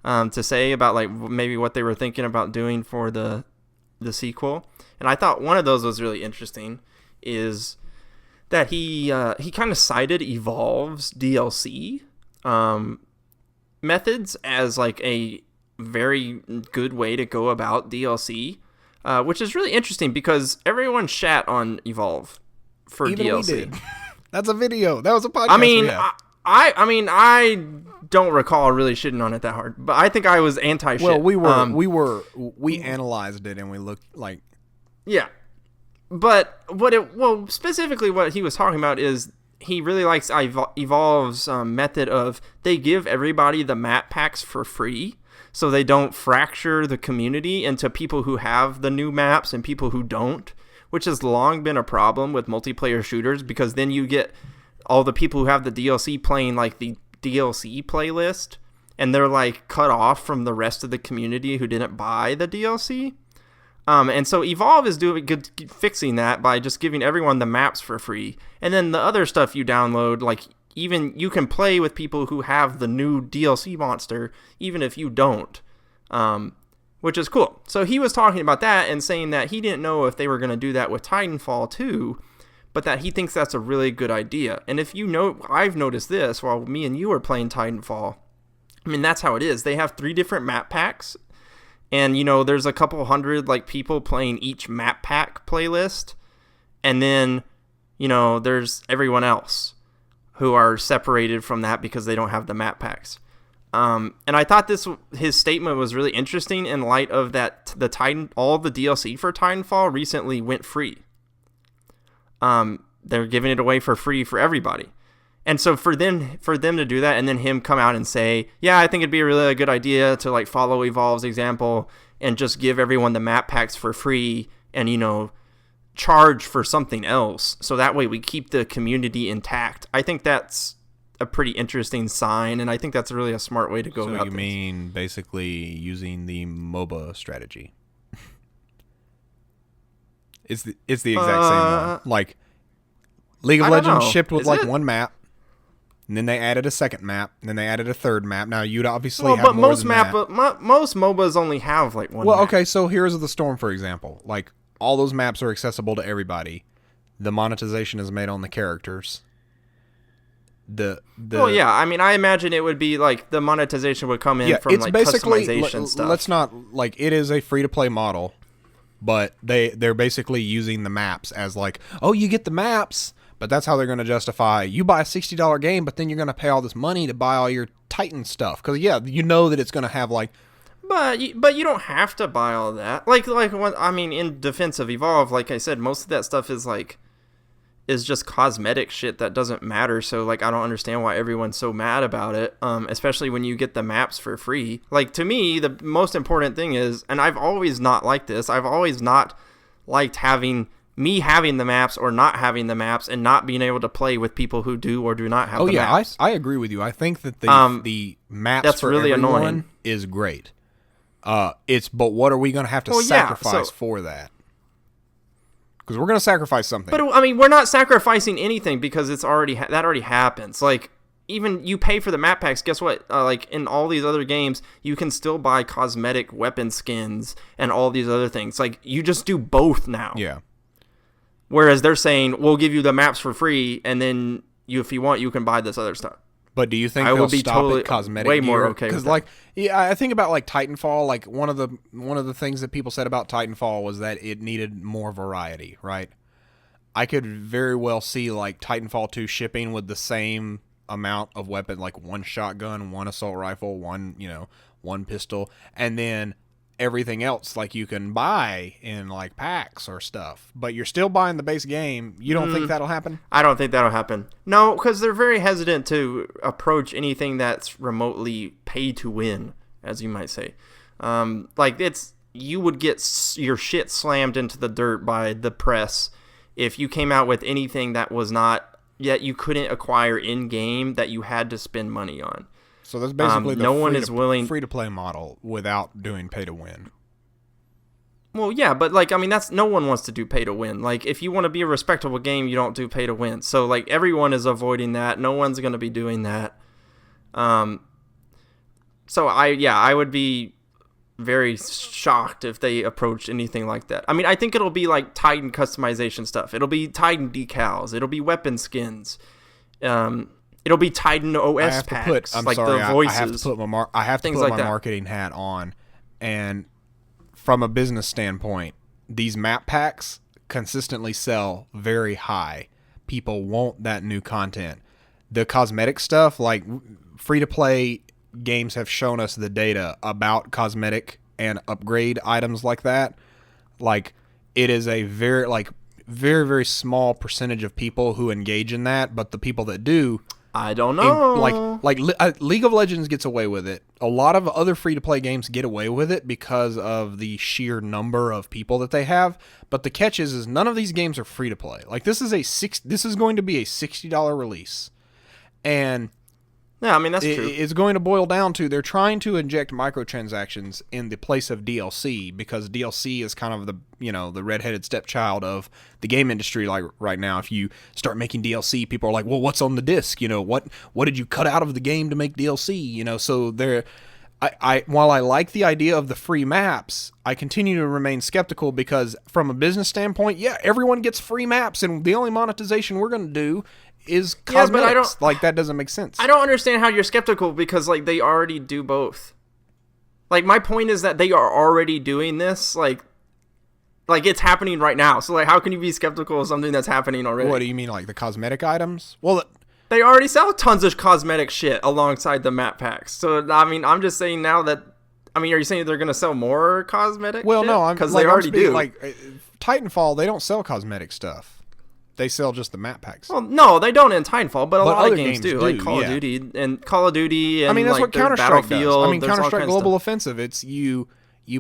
to say about like maybe what they were thinking about doing for the sequel. And I thought one of those was really interesting, is that he kind of cited Evolve's DLC methods as like a very good way to go about DLC, which is really interesting because everyone shat on Evolve for Even DLC. We did. That's a video. That was a podcast. I mean, I don't recall really shitting on it that hard, but I think I was anti-shit. Well, we analyzed it and we looked like, yeah. But specifically what he was talking about is he really likes Evolve's method of they give everybody the map packs for free, so they don't fracture the community into people who have the new maps and people who don't, which has long been a problem with multiplayer shooters, because then you get all the people who have the DLC playing like the DLC playlist, and they're like cut off from the rest of the community who didn't buy the DLC. And so Evolve is doing good fixing that by just giving everyone the maps for free. And then the other stuff you download, like even you can play with people who have the new DLC monster, even if you don't, which is cool. So he was talking about that and saying that he didn't know if they were going to do that with Titanfall 2, but that he thinks that's a really good idea. And if you know, I've noticed this while me and you are playing Titanfall. I mean, that's how it is. They have 3 different map packs. And, you know, there's a couple hundred, like, people playing each map pack playlist. And then, you know, there's everyone else who are separated from that because they don't have the map packs. And I thought his statement was really interesting in light of that all the DLC for Titanfall recently went free. They're giving it away for free for everybody. And so for them to do that and then him come out and say, yeah, I think it'd be a really good idea to like follow Evolve's example and just give everyone the map packs for free and, you know, charge for something else. So that way we keep the community intact. I think that's a pretty interesting sign, and I think that's really a smart way to go about things. So you mean basically using the MOBA strategy? It's the exact same one. Like League of Legends shipped with like one map. And then they added a second map, and then they added a third map. Now, you'd obviously have more than that. Most MOBAs only have, like, one map. Well, okay, so Heroes of the Storm, for example. Like, all those maps are accessible to everybody. The monetization is made on the characters. Well, yeah, I mean, I imagine it would be, like, the monetization would come in from, like, customization stuff. Let's not, like, it is a free-to-play model, but they're basically using the maps as, like, oh, you get the maps. But that's how they're going to justify, you buy a $60 game, but then you're going to pay all this money to buy all your Titan stuff. Because, yeah, you know that it's going to have, like... But you don't have to buy all that. Like I mean, in defense of Evolve, like I said, most of that stuff is just cosmetic shit that doesn't matter. So, like, I don't understand why everyone's so mad about it, especially when you get the maps for free. Like, to me, the most important thing is, and I've always not liked this, I've always not liked having the maps or not having the maps and not being able to play with people who do or do not have the maps. I agree with you. I think that the maps that's for really everyone annoying. Is great. But what are we going to have to sacrifice for that? Because we're going to sacrifice something. But I mean, we're not sacrificing anything because that already happens. Like, even you pay for the map packs, guess what? Like, in all these other games, you can still buy cosmetic weapon skins and all these other things. Like, you just do both now. Yeah. Whereas they're saying, we'll give you the maps for free, and then if you want, you can buy this other stuff. But do you think they'll stop at cosmetic way more gear? okay? Because, like, yeah, I think about like Titanfall. Like one of the things that people said about Titanfall was that it needed more variety, right? I could very well see like Titanfall 2 shipping with the same amount of weapon, like one shotgun, one assault rifle, one pistol, and then everything else like you can buy in like packs or stuff, but you're still buying the base game. You don't think that'll happen? I don't think that'll happen. No, because they're very hesitant to approach anything that's remotely pay to win, as you might say. Like you would get your shit slammed into the dirt by the press if you came out with anything that was not yet you couldn't acquire in game that you had to spend money on. So that's basically the free to play model without doing pay to win. Well, yeah, but like I mean that's no one wants to do pay to win. Like if you want to be a respectable game, you don't do pay to win. So like everyone is avoiding that. No one's going to be doing that. So I would be very shocked if they approach anything like that. I mean, I think it'll be like Titan customization stuff. It'll be Titan decals. It'll be weapon skins. It'll be Titan OS packs. The voices. I have to put my marketing hat on, and from a business standpoint, these map packs consistently sell very high. People want that new content. The cosmetic stuff, like free to play games have shown us the data about cosmetic and upgrade items like that. Like it is a very very small percentage of people who engage in that, but the people that do, I don't know. League of Legends gets away with it. A lot of other free to play games get away with it because of the sheer number of people that they have. But the catch is none of these games are free to play. Like this is going to be a $60 release, and yeah, I mean that's true. It's going to boil down to they're trying to inject microtransactions in the place of DLC because DLC is kind of the redheaded stepchild of the game industry. Like right now, if you start making DLC, people are like, "Well, what's on the disc? What did you cut out of the game to make DLC?" So they're. While I like the idea of the free maps, I continue to remain skeptical because from a business standpoint, yeah, everyone gets free maps, and the only monetization we're going to do is cosmetics. But that doesn't make sense. I don't understand how you're skeptical because like they already do both. Like my point is that they are already doing this. Like it's happening right now. So like how can you be skeptical of something that's happening already? What do you mean, like the cosmetic items? Well, they already sell tons of cosmetic shit alongside the map packs. So I mean, I'm just saying now that. I mean, are you saying they're going to sell more cosmetic? Well, shit? No, because they already do. Like Titanfall, they don't sell cosmetic stuff. They sell just the map packs. Well, no, they don't in Titanfall, but a lot of games do, like Call of Duty and I mean, that's what Counter-Strike does. I mean, Counter-Strike Global of Offensive, it's you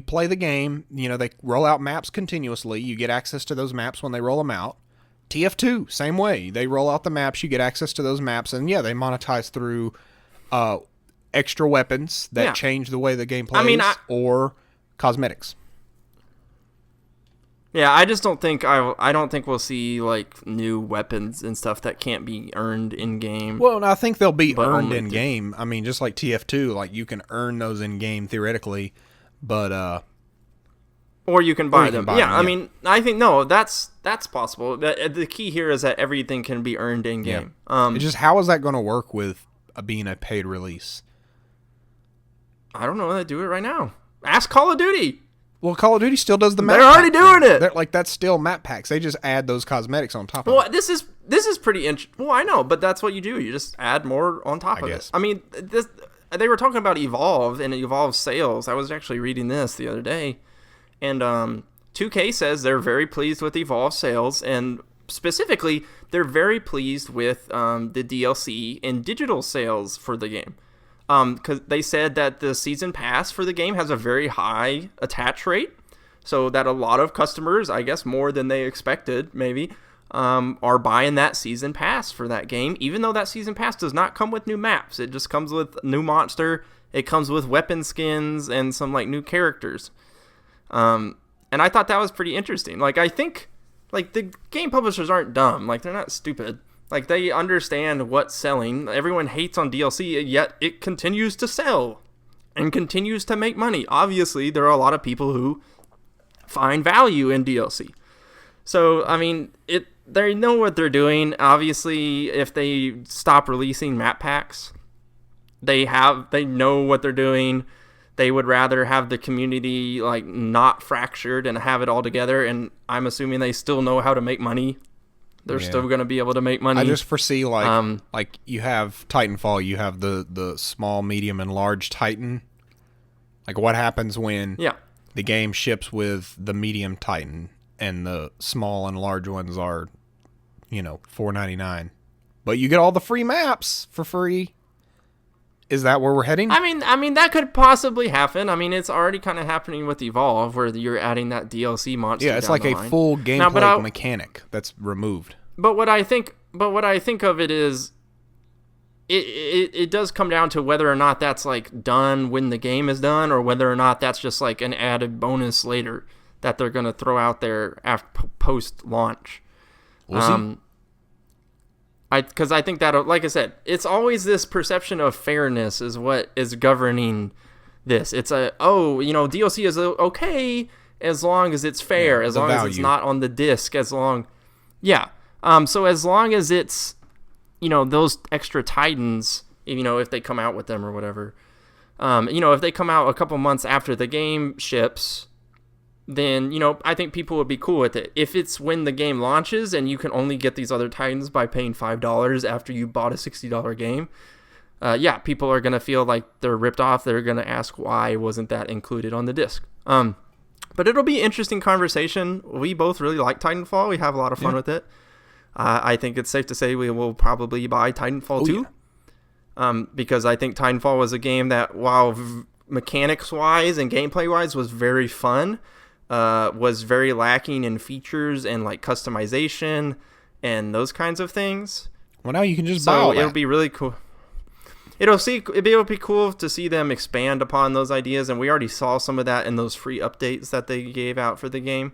play the game, they roll out maps continuously. You get access to those maps when they roll them out. TF2, same way. They roll out the maps, you get access to those maps, and yeah, they monetize through extra weapons that change the way the game plays or cosmetics. Yeah, I just don't think I don't think we'll see like new weapons and stuff that can't be earned in game. Well, I think they'll be earned in game. I mean, just like TF2, like you can earn those in game theoretically, but or you can buy them. I mean, I think that's possible. The key here is that everything can be earned in game. It's just how is that going to work with being a paid release? I don't know. They do it right now. Ask Call of Duty. Well, Call of Duty still does the map. They're already doing it. That's still map packs. They just add those cosmetics on top of it. Well, this is pretty interesting. Well, I know, but that's what you do. You just add more on top of it. I mean, they were talking about Evolve and Evolve sales. I was actually reading this the other day, and 2K says they're very pleased with Evolve sales, and specifically, they're very pleased with the DLC and digital sales for the game. Because they said that the season pass for the game has a very high attach rate, so that a lot of customers, I guess more than they expected, maybe, are buying that season pass for that game, even though that season pass does not come with new maps. It just comes with new monster, it comes with weapon skins, and some like new characters. And I thought that was pretty interesting. Like, I think, like, the game publishers aren't dumb. Like, they're not stupid. Like, they understand what's selling. Everyone hates on DLC, yet it continues to sell and continues to make money. Obviously, there are a lot of people who find value in DLC. So, I mean, they know what they're doing. Obviously, if they stop releasing map packs, they know what they're doing. They would rather have the community, like, not fractured and have it all together. And I'm assuming they still know how to make money. They're still going to be able to make money. I just foresee, like you have Titanfall, you have the small, medium, and large Titan. Like, what happens when the game ships with the medium Titan, and the small and large ones are, $4.99. But you get all the free maps for free. Is that where we're heading? I mean that could possibly happen. I mean, it's already kind of happening with Evolve, where you're adding that DLC monster. Yeah, it's down like the a line. full gameplay mechanic that's removed. But what I think of it is, it does come down to whether or not that's like done when the game is done, or whether or not that's just like an added bonus later that they're gonna throw out there after post launch. We'll see. Because I think that, like I said, it's always this perception of fairness is what is governing this. It's DLC is okay as long as it's fair, as long as it's not on the disc, so as long as it's, those extra Titans, if they come out with them or whatever, if they come out a couple months after the game ships, then, I think people would be cool with it. If it's when the game launches and you can only get these other Titans by paying $5 after you bought a $60 game, people are going to feel like they're ripped off. They're going to ask, why wasn't that included on the disc? But it'll be an interesting conversation. We both really like Titanfall. We have a lot of fun with it. I think it's safe to say we will probably buy Titanfall 2. Yeah. Because I think Titanfall was a game that, while mechanics-wise and gameplay-wise was very fun, was very lacking in features and like customization and those kinds of things. Well, now you can just buy all that. It'll be really cool. It'll be cool to see them expand upon those ideas, and we already saw some of that in those free updates that they gave out for the game.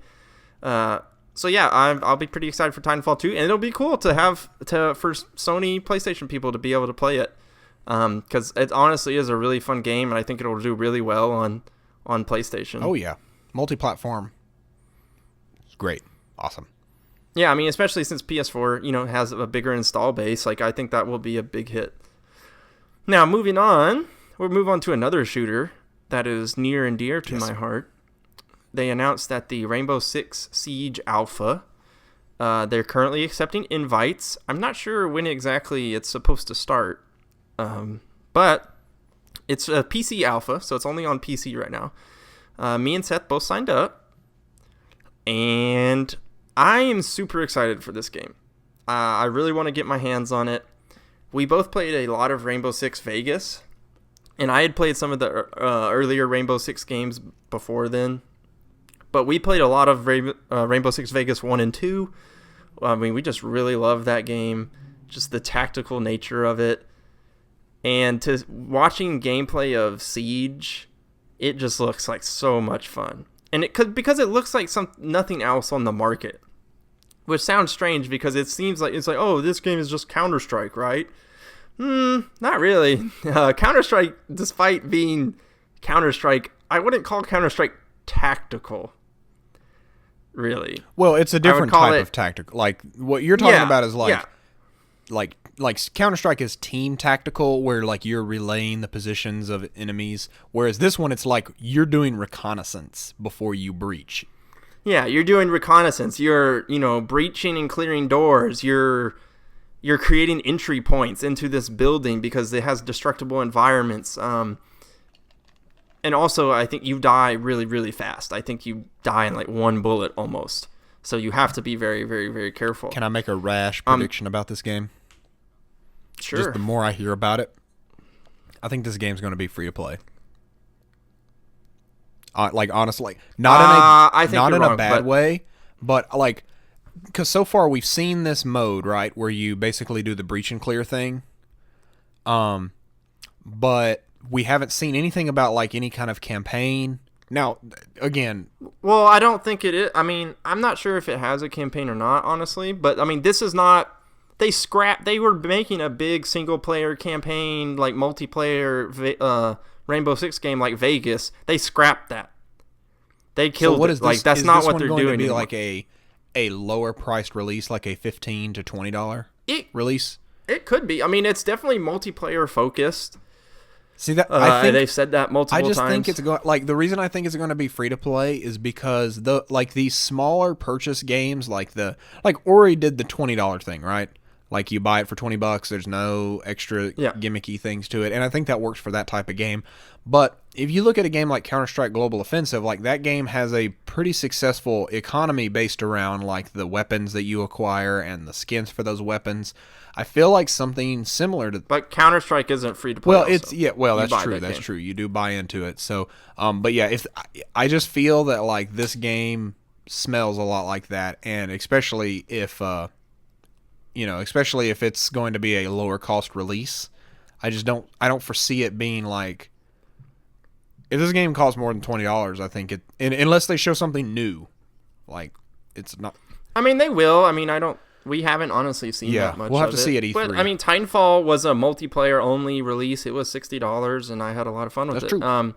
I'll be pretty excited for Titanfall 2, and it'll be cool for Sony PlayStation people to be able to play it, because it honestly is a really fun game, and I think it'll do really well on PlayStation. Oh yeah. Multi-platform. It's great. Awesome. Yeah, I mean, especially since PS4, has a bigger install base, like I think that will be a big hit. Now, moving on, we'll move on to another shooter that is near and dear to my heart. They announced that the Rainbow Six Siege Alpha, they're currently accepting invites. I'm not sure when exactly it's supposed to start, but it's a PC alpha, so it's only on PC right now. Me and Seth both signed up, and I am super excited for this game. I really want to get my hands on it. We both played a lot of Rainbow Six Vegas, and I had played some of the earlier Rainbow Six games before then, but we played a lot of Rainbow Six Vegas 1 and 2. I mean, we just really love that game, just the tactical nature of it, and watching gameplay of Siege, it just looks like so much fun. And because it looks like nothing else on the market, which sounds strange because it seems like it's like, oh, this game is just Counter-Strike, right? Not really. Counter-Strike, despite being Counter-Strike, I wouldn't call Counter-Strike tactical, really. Well, it's a different type of tactical. Like, what you're talking about is like Counter-Strike is team tactical, where like you're relaying the positions of enemies, whereas this one it's like you're doing reconnaissance before you breach. Yeah, you're doing reconnaissance. You're, breaching and clearing doors. You're creating entry points into this building because it has destructible environments. And also, I think you die really, really fast. I think you die in like one bullet almost. So you have to be very, very, very careful. Can I make a rash prediction about this game? Sure. Just the more I hear about it, I think this game's going to be free to play. Honestly, not in a bad way, but like, because so far we've seen this mode, right, where you basically do the breach and clear thing, but we haven't seen anything about like any kind of campaign. Now, again, well, I don't think it is. I mean, I'm not sure if it has a campaign or not, honestly, but I mean, this is not. They were making a big single player campaign, like multiplayer Rainbow Six game like Vegas. They scrapped that. They killed it. Like, that's not what they're doing. To be anymore. Like a lower priced release, like a $15 to $20 release. It could be. I mean, it's definitely multiplayer focused. See that? I think they've said that multiple times. I just think it's going. Like, the reason I think it's going to be free to play is because these smaller purchase games, like Ori did the $20 thing, right? Like you buy it for $20, there's no extra gimmicky things to it, and I think that works for that type of game. But if you look at a game like Counter-Strike Global Offensive, like that game has a pretty successful economy based around like the weapons that you acquire and the skins for those weapons. I feel like something similar to. But Counter-Strike isn't free to play. Well, it's that's true. That's true. You do buy into it. So, but yeah, if I just feel that like this game smells a lot like that, and especially if it's going to be a lower cost release, I don't foresee it being like. If this game costs more than $20, I think unless they show something new, like it's not. I mean, they will. I mean, we haven't honestly seen that much. We'll have to see at E3. But I mean, Titanfall was a multiplayer only release. It was $60, and I had a lot of fun with it. That's true.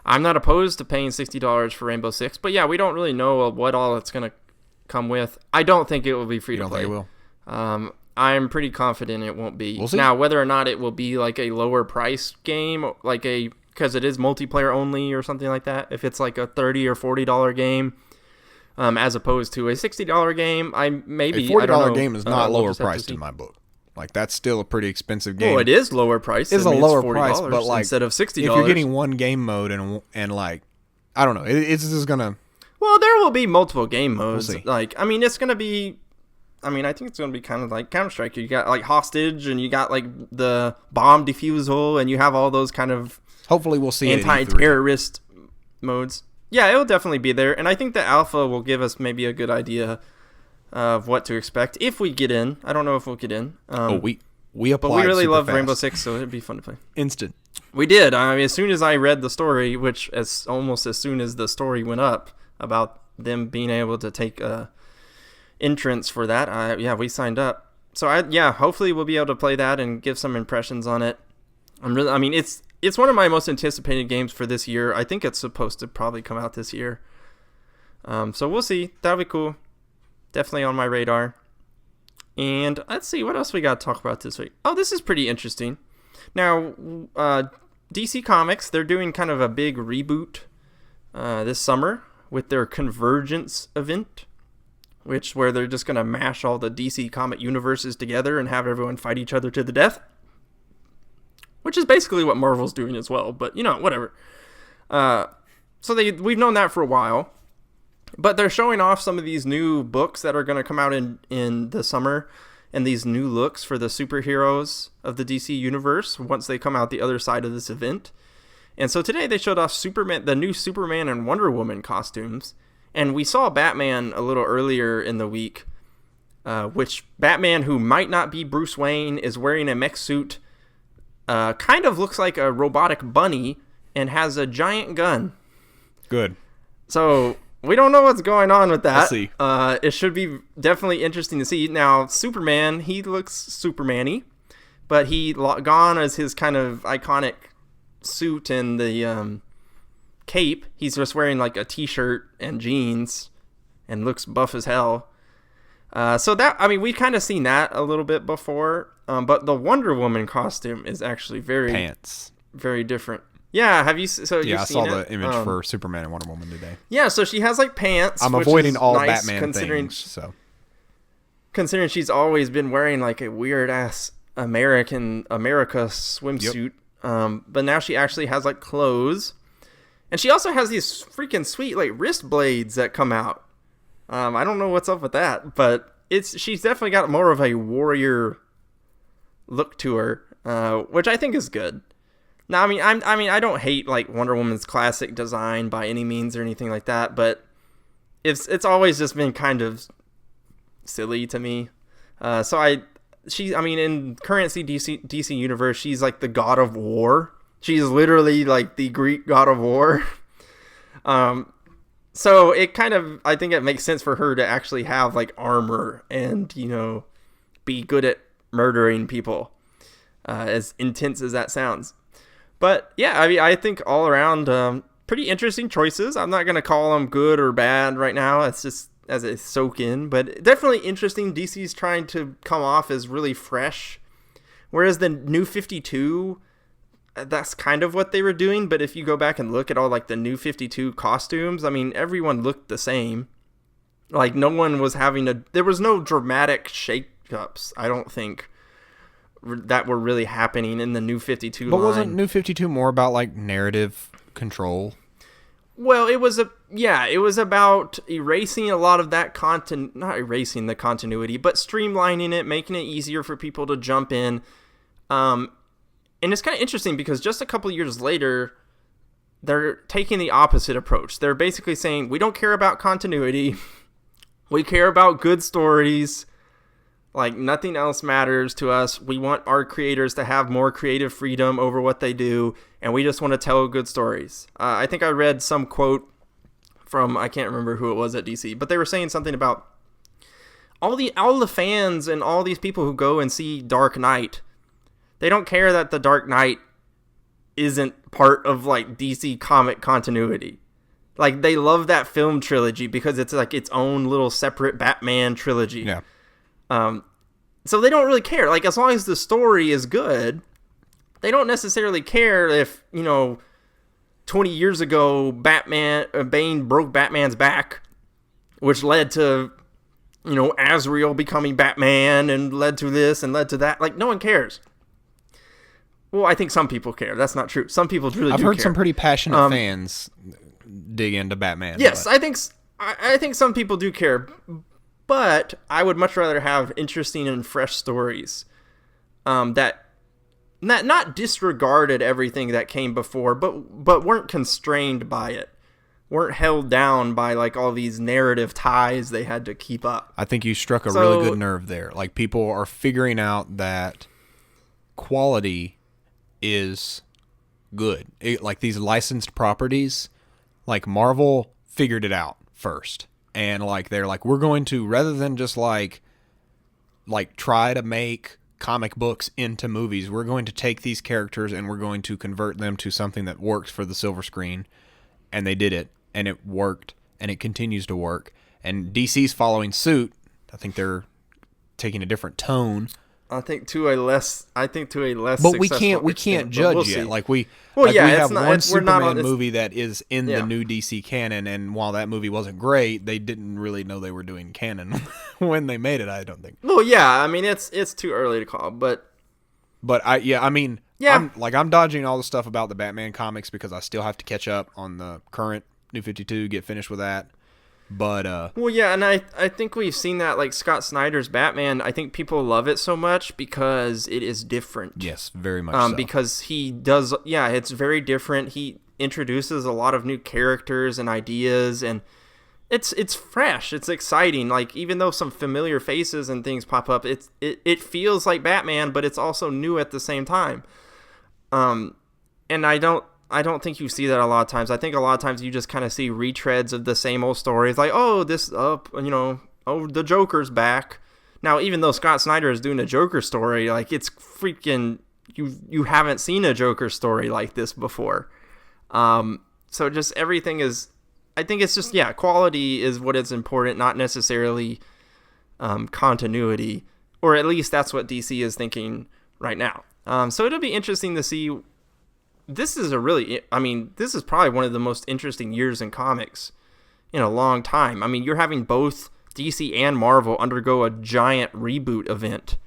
I'm not opposed to paying $60 for Rainbow Six, but yeah, we don't really know what all it's gonna come with. I don't think it will be free to play. You don't think it will? I'm pretty confident it won't be. We'll see. Now, whether or not it will be like a lower price game, because it is multiplayer only or something like that. If it's like a $30 or $40 game, as opposed to a $60 game, a $40 game is not lower priced in my book. Like that's still a pretty expensive game. Well, it is lower priced. It's a lower price, but like instead of $60, if you're getting one game mode and like I don't know, it's just gonna. Well, there will be multiple game modes. We'll see. Like I mean, it's gonna be. I mean, I think it's going to be kind of like Counter-Strike. You got like hostage, and you got like the bomb defusal, and you have all those kind of hopefully we'll see anti-terrorist modes. Yeah, it'll definitely be there, and I think the alpha will give us maybe a good idea of what to expect if we get in. I don't know if we'll get in. We applied, but we really love fast. Rainbow Six, so it'd be fun to play. Instant. We did. I mean, as soon as I read the story, which almost as soon as the story went up about them being able to take entrance for that, we signed up. So hopefully we'll be able to play that and give some impressions on it. It's one of my most anticipated games for this year. I think it's supposed to probably come out this year. So we'll see. That'll be cool. Definitely on my radar. And let's see what else we got to talk about this week. Oh, this is pretty interesting. Now, DC Comics, they're doing kind of a big reboot this summer with their Convergence event. Where they're just going to mash all the DC comic universes together and have everyone fight each other to the death. Which is basically what Marvel's doing as well, but, whatever. So we've known that for a while. But they're showing off some of these new books that are going to come out in the summer, and these new looks for the superheroes of the DC universe once they come out the other side of this event. And so today they showed off the new Superman and Wonder Woman costumes. And we saw Batman a little earlier in the week, which Batman, who might not be Bruce Wayne, is wearing a mech suit, kind of looks like a robotic bunny, and has a giant gun. Good. So we don't know what's going on with that. We'll see. It should be definitely interesting to see. Now, Superman, he looks Superman-y, but he gone as his kind of iconic suit and the cape. He's just wearing like a t-shirt and jeans and looks buff as hell. So that, I mean, we've kind of seen that a little bit before, but the Wonder Woman costume is actually very different. Yeah, have you? So yeah, I saw the image for Superman and Wonder Woman today. Yeah, so she has like pants. I'm avoiding all nice Batman things. So considering she's always been wearing like a weird ass America swimsuit, but now she actually has like clothes. And she also has these freaking sweet like wrist blades that come out. I don't know what's up with that, but she's definitely got more of a warrior look to her, which I think is good. Now, I don't hate like Wonder Woman's classic design by any means or anything like that, but it's always just been kind of silly to me. In current DC universe, she's like the god of war. She's literally like the Greek god of war. So it kind of, I think it makes sense for her to actually have like armor and, be good at murdering people, as intense as that sounds. But yeah, I think all around, pretty interesting choices. I'm not going to call them good or bad right now. It's just as it soak in, but definitely interesting. DC's trying to come off as really fresh. Whereas the New 52, that's kind of what they were doing, but if you go back and look at all like the New 52 costumes, everyone looked the same. Like no one was there was no dramatic shakeups. I don't think that were really happening in the New 52 line. But wasn't New 52 more about like narrative control? Well, it was about erasing a lot of that content, not erasing the continuity, but streamlining it, making it easier for people to jump in. And it's kind of interesting because just a couple years later, they're taking the opposite approach. They're basically saying, we don't care about continuity. We care about good stories. Like, nothing else matters to us. We want our creators to have more creative freedom over what they do, and we just want to tell good stories. I think I read some quote from, I can't remember who it was at DC, but they were saying something about all the fans and all these people who go and see Dark Knight. They don't care that the Dark Knight isn't part of, like, DC comic continuity. Like, they love that film trilogy because it's, like, its own little separate Batman trilogy. Yeah. So they don't really care. Like, as long as the story is good, they don't necessarily care if, 20 years ago, Bane broke Batman's back, which led to, Azrael becoming Batman and led to this and led to that. Like, no one cares. Well, I think some people care. That's not true. Some people really do care. I've heard some pretty passionate fans dig into Batman. Yes, but I think some people do care. But I would much rather have interesting and fresh stories that not disregarded everything that came before, but weren't constrained by it, weren't held down by like all these narrative ties they had to keep up. I think you struck a really good nerve there. Like, people are figuring out that quality is good. Like, these licensed properties, like Marvel figured it out first. And, like, they're like, we're going to, rather than just, like try to make comic books into movies, we're going to take these characters and we're going to convert them to something that works for the silver screen. And they did it, and it worked, and it continues to work. And DC's following suit. I think they're taking a different tone. I think to a less. But we can't judge yet. Like, we have one Superman movie that is in the new DC canon, and while that movie wasn't great, they didn't really know they were doing canon when they made it. I don't think. Well, yeah, I mean it's too early to call, but I'm dodging all the stuff about the Batman comics because I still have to catch up on the current New 52, get finished with that. But well, yeah, and I think we've seen that, like Scott Snyder's Batman. I think people love it so much because it is different. Yes, very much so. Because he does, it's very different. He introduces a lot of new characters and ideas, and it's fresh. It's exciting. Like, even though some familiar faces and things pop up, it feels like Batman, but it's also new at the same time. And I don't think you see that a lot of times. I think a lot of times you just kind of see retreads of the same old stories. Like, the Joker's back. Now, even though Scott Snyder is doing a Joker story, like, it's freaking, you haven't seen a Joker story like this before. So just everything is, I think it's just, quality is what is important, not necessarily continuity. Or at least that's what DC is thinking right now. So it'll be interesting to see. This is probably one of the most interesting years in comics in a long time. I mean, you're having both DC and Marvel undergo a giant reboot event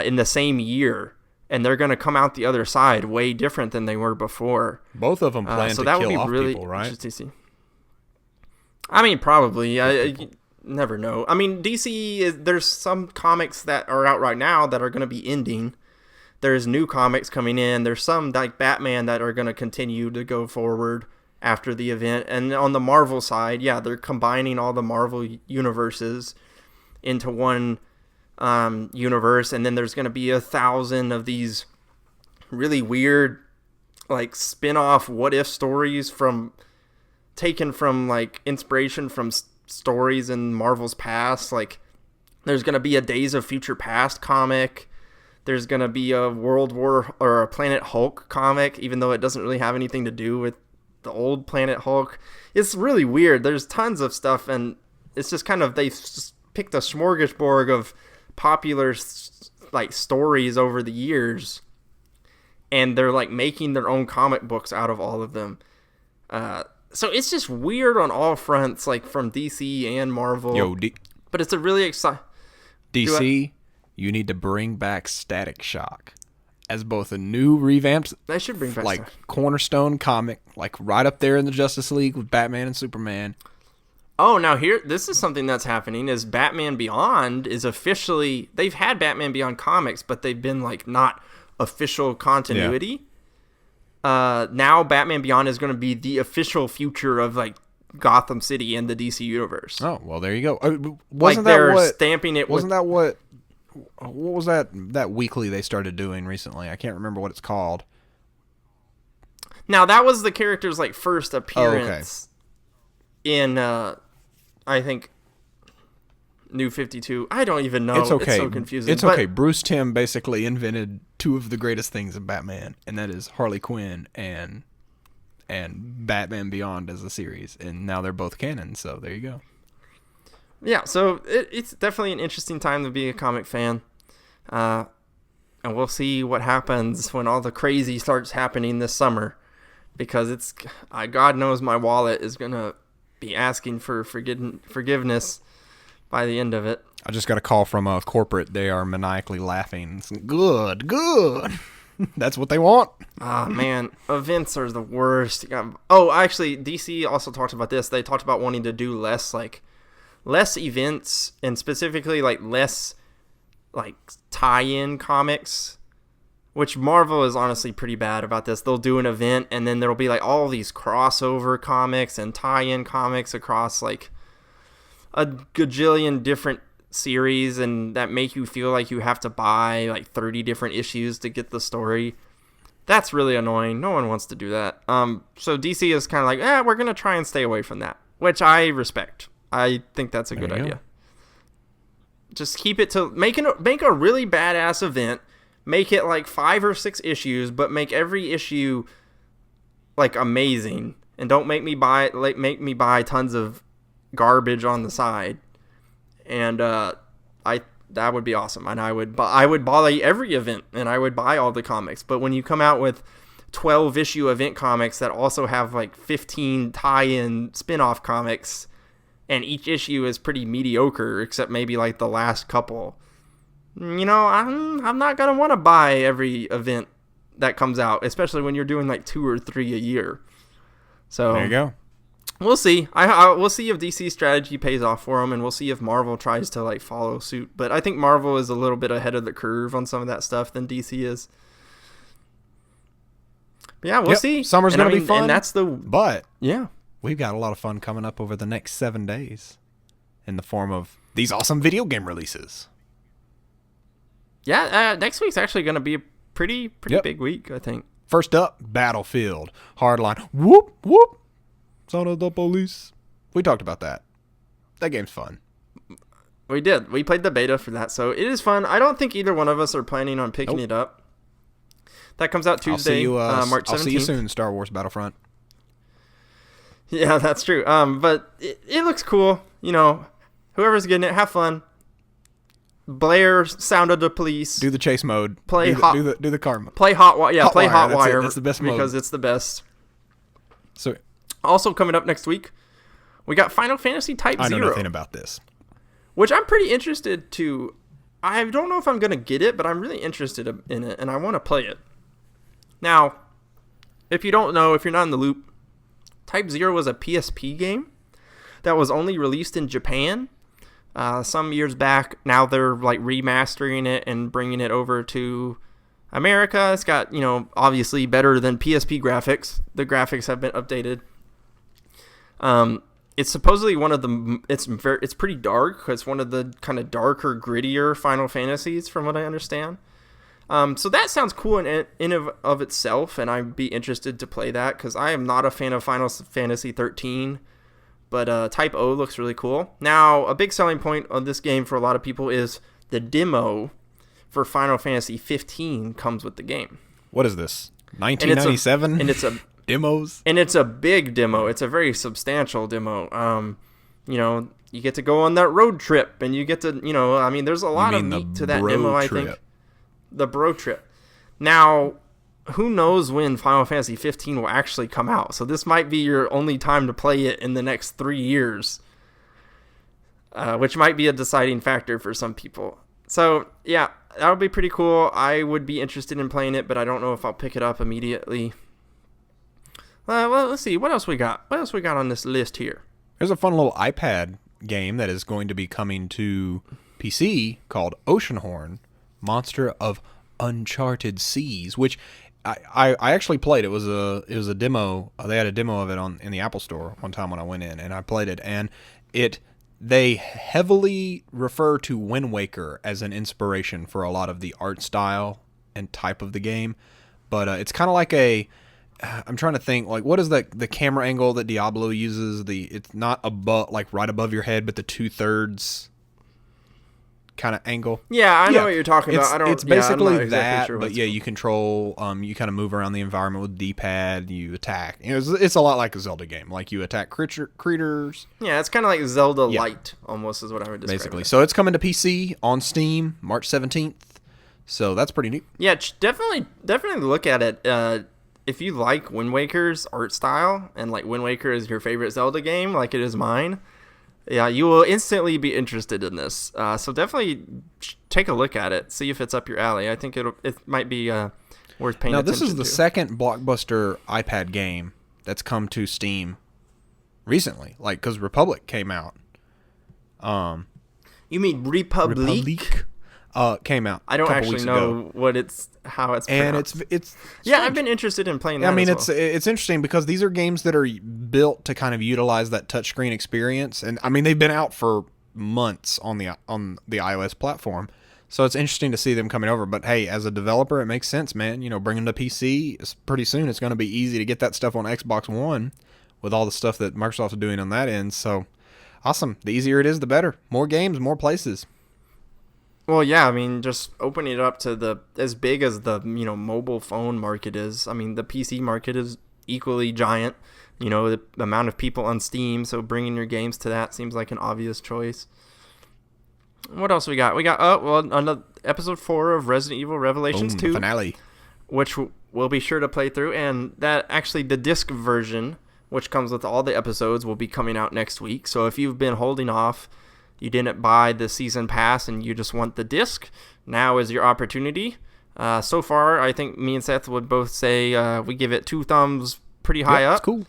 in the same year, and they're going to come out the other side way different than they were before. Both of them plan to kill off people, right? I mean, probably. I never know. I mean, DC, there's some comics that are out right now that are going to be ending. There's new comics coming in. There's some, like Batman, that are going to continue to go forward after the event. And on the Marvel side, they're combining all the Marvel universes into one universe. And then there's going to be 1,000 of these really weird, like, spin-off what-if stories taken from, like, inspiration from stories in Marvel's past. Like, there's going to be a Days of Future Past comic. There's going to be a World War or a Planet Hulk comic, even though it doesn't really have anything to do with the old Planet Hulk. It's really weird. There's tons of stuff, and it's just kind of, they've picked a smorgasbord of popular, like, stories over the years, and they're, like, making their own comic books out of all of them. So it's just weird on all fronts, like, from DC and Marvel. But it's a really exciting... DC... you need to bring back Static Shock as both a new revamped, they should bring back like cornerstone comic, like right up there in the Justice League with Batman and Superman. Oh, now this is something that's happening is Batman Beyond is officially, they've had Batman Beyond comics, but they've been like not official continuity. Yeah. Now Batman Beyond is going to be the official future of like Gotham City and the DC universe. Oh, well, there you go. Wasn't like that they're what, stamping it wasn't that what was that weekly they started doing recently? I can't remember what it's called. Now, that was the character's like first appearance in I think New 52. I don't even know. It's okay. It's so confusing. It's okay. Bruce Timm basically invented two of the greatest things in Batman, and that is Harley Quinn and Batman Beyond as a series, and now they're both canon. So there you go. Yeah, so it's definitely an interesting time to be a comic fan, and we'll see what happens when all the crazy starts happening this summer, because God knows my wallet is gonna be asking for forgiveness by the end of it. I just got a call from a corporate. They are maniacally laughing. It's good. That's what they want. Ah, man. Events are the worst. Oh, actually, DC also talked about this. They talked about wanting to do less events, and specifically like less like tie-in comics, which Marvel is honestly pretty bad about this. They'll do an event and then there'll be like all these crossover comics and tie-in comics across like a gajillion different series, and that make you feel like you have to buy like 30 different issues to get the story. That's really annoying. No one wants to do that. So DC is kind of like, we're going to try and stay away from that, which I respect. I think that's a good idea. Just keep it to make a really badass event. Make it like 5 or 6 issues, but make every issue like amazing, and don't make me buy tons of garbage on the side. And that would be awesome. And I would buy every event, and I would buy all the comics. But when you come out with 12 issue event comics that also have like 15 tie-in spin-off comics, and each issue is pretty mediocre except maybe like the last couple, you know, I'm not going to want to buy every event that comes out, especially when you're doing like 2 or 3 a year. So there you go. We'll see. We'll see if DC's strategy pays off for them, and we'll see if Marvel tries to like follow suit. But I think Marvel is a little bit ahead of the curve on some of that stuff than DC is. But yeah, we'll see. Summer's going to be fun. And but yeah, we've got a lot of fun coming up over the next 7 days in the form of these awesome video game releases. Yeah, next week's actually going to be a pretty big week, I think. First up, Battlefield Hardline. Whoop whoop. Son of the police. We talked about that. That game's fun. We did. We played the beta for that, so it is fun. I don't think either one of us are planning on picking it up. That comes out Tuesday, March 17th. I'll see you soon, Star Wars Battlefront. Yeah, that's true. But it looks cool. You know, whoever's getting it, have fun. Blare Sound of the Police. Do the chase mode. Do the car mode. Play Hotwire. Yeah, play Hotwire. That's the best mode. Because it's the best. So, also coming up next week, we got Final Fantasy Type 0. I know nothing about this. Which I'm pretty interested to. I don't know if I'm going to get it, but I'm really interested in it, and I want to play it. Now, if you don't know, if you're not in the loop, Type 0 was a PSP game that was only released in Japan some years back. Now they're like remastering it and bringing it over to America. It's got, you know, obviously better than PSP graphics. The graphics have been updated. It's supposedly one of the, it's pretty dark. It's one of the kind of darker, grittier Final Fantasies from what I understand. So that sounds cool in of itself, and I'd be interested to play that because I am not a fan of Final Fantasy 13, but Type O looks really cool. Now, a big selling point of this game for a lot of people is the demo for Final Fantasy 15 comes with the game. What is this? 1997? And it's a demos? And it's a big demo. It's a very substantial demo. You know, you get to go on that road trip, and you get to, you know, I mean, there's a lot of meat to that demo, I think. The bro trip. Now, who knows when Final Fantasy 15 will actually come out? So this might be your only time to play it in the next 3 years, which might be a deciding factor for some people. So yeah, that would be pretty cool. I would be interested in playing it, but I don't know if I'll pick it up immediately. Well, let's see. What else we got? What else we got on this list here? There's a fun little iPad game that is going to be coming to PC called Oceanhorn, Monster of Uncharted Seas, which I actually played. It was a demo. They had a demo of it in the Apple Store one time when I went in, and I played it. And they heavily refer to Wind Waker as an inspiration for a lot of the art style and type of the game. But it's kind of like I'm trying to think, like, what is the camera angle that Diablo uses? It's not above, like right above your head, but the 2/3 kind of angle. Yeah, I know what you're talking about. It's basically I'm not that, sure but you control, you kind of move around the environment with D-pad, you attack. It's a lot like a Zelda game. Like, you attack creatures. Yeah, it's kind of like Zelda Light, almost, is what I would describe basically. it. So it's coming to PC on Steam March 17th. So that's pretty neat. Yeah, definitely look at it. If you like Wind Waker's art style, and like Wind Waker is your favorite Zelda game, like it is mine, yeah, you will instantly be interested in this. So definitely take a look at it, see if it's up your alley. I think it might be worth paying attention to. Now, this is the second blockbuster iPad game that's come to Steam recently, like, because Republic came out. You mean Republic? Came out. I don't actually know how it's pronounced. And it's yeah, I've been interested in playing that. I mean, as well. it's interesting because these are games that are built to kind of utilize that touchscreen experience, and I mean they've been out for months on the iOS platform, so it's interesting to see them coming over. But hey, as a developer, it makes sense, man. Bringing to PC pretty soon, it's going to be easy to get that stuff on Xbox One with all the stuff that Microsoft's doing on that end. So awesome. The easier it is, the better. More games, more places. Well, yeah, I mean, just opening it up to as big as the, mobile phone market is. I mean, the PC market is equally giant, the amount of people on Steam, so bringing your games to that seems like an obvious choice. What else we got? We got, another episode 4 of Resident Evil Revelations 2. The finale. Which we'll be sure to play through, and that actually, the disc version, which comes with all the episodes, will be coming out next week. So if you've been holding off, you didn't buy the season pass and you just want the disc, now is your opportunity. So far, I think me and Seth would both say we give it 2 thumbs pretty high up. It's cool.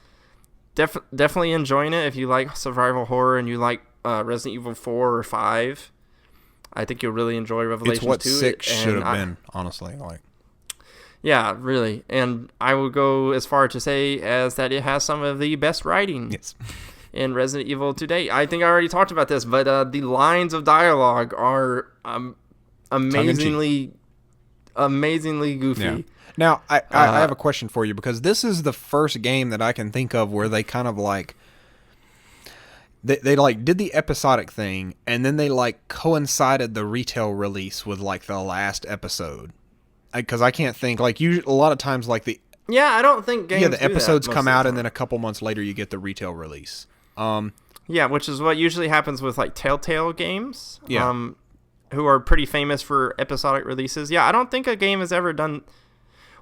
Definitely enjoying it. If you like survival horror and you like Resident Evil 4 or 5, I think you'll really enjoy Revelations 2. It's what 6 should have been, honestly. Yeah, really. And I would go as far to say as that it has some of the best writing. Yes. In Resident Evil to date. I think I already talked about this, but the lines of dialogue are amazingly goofy. Yeah. Now, I have a question for you, because this is the first game that I can think of where they kind of they did the episodic thing, and then they coincided the retail release with the last episode. Because I can't think a lot of times yeah, I don't think games the episodes come out and then a couple months later you get the retail release. Yeah, which is what usually happens with Telltale games. Yeah. Who are pretty famous for episodic releases. Yeah, I don't think a game has ever done.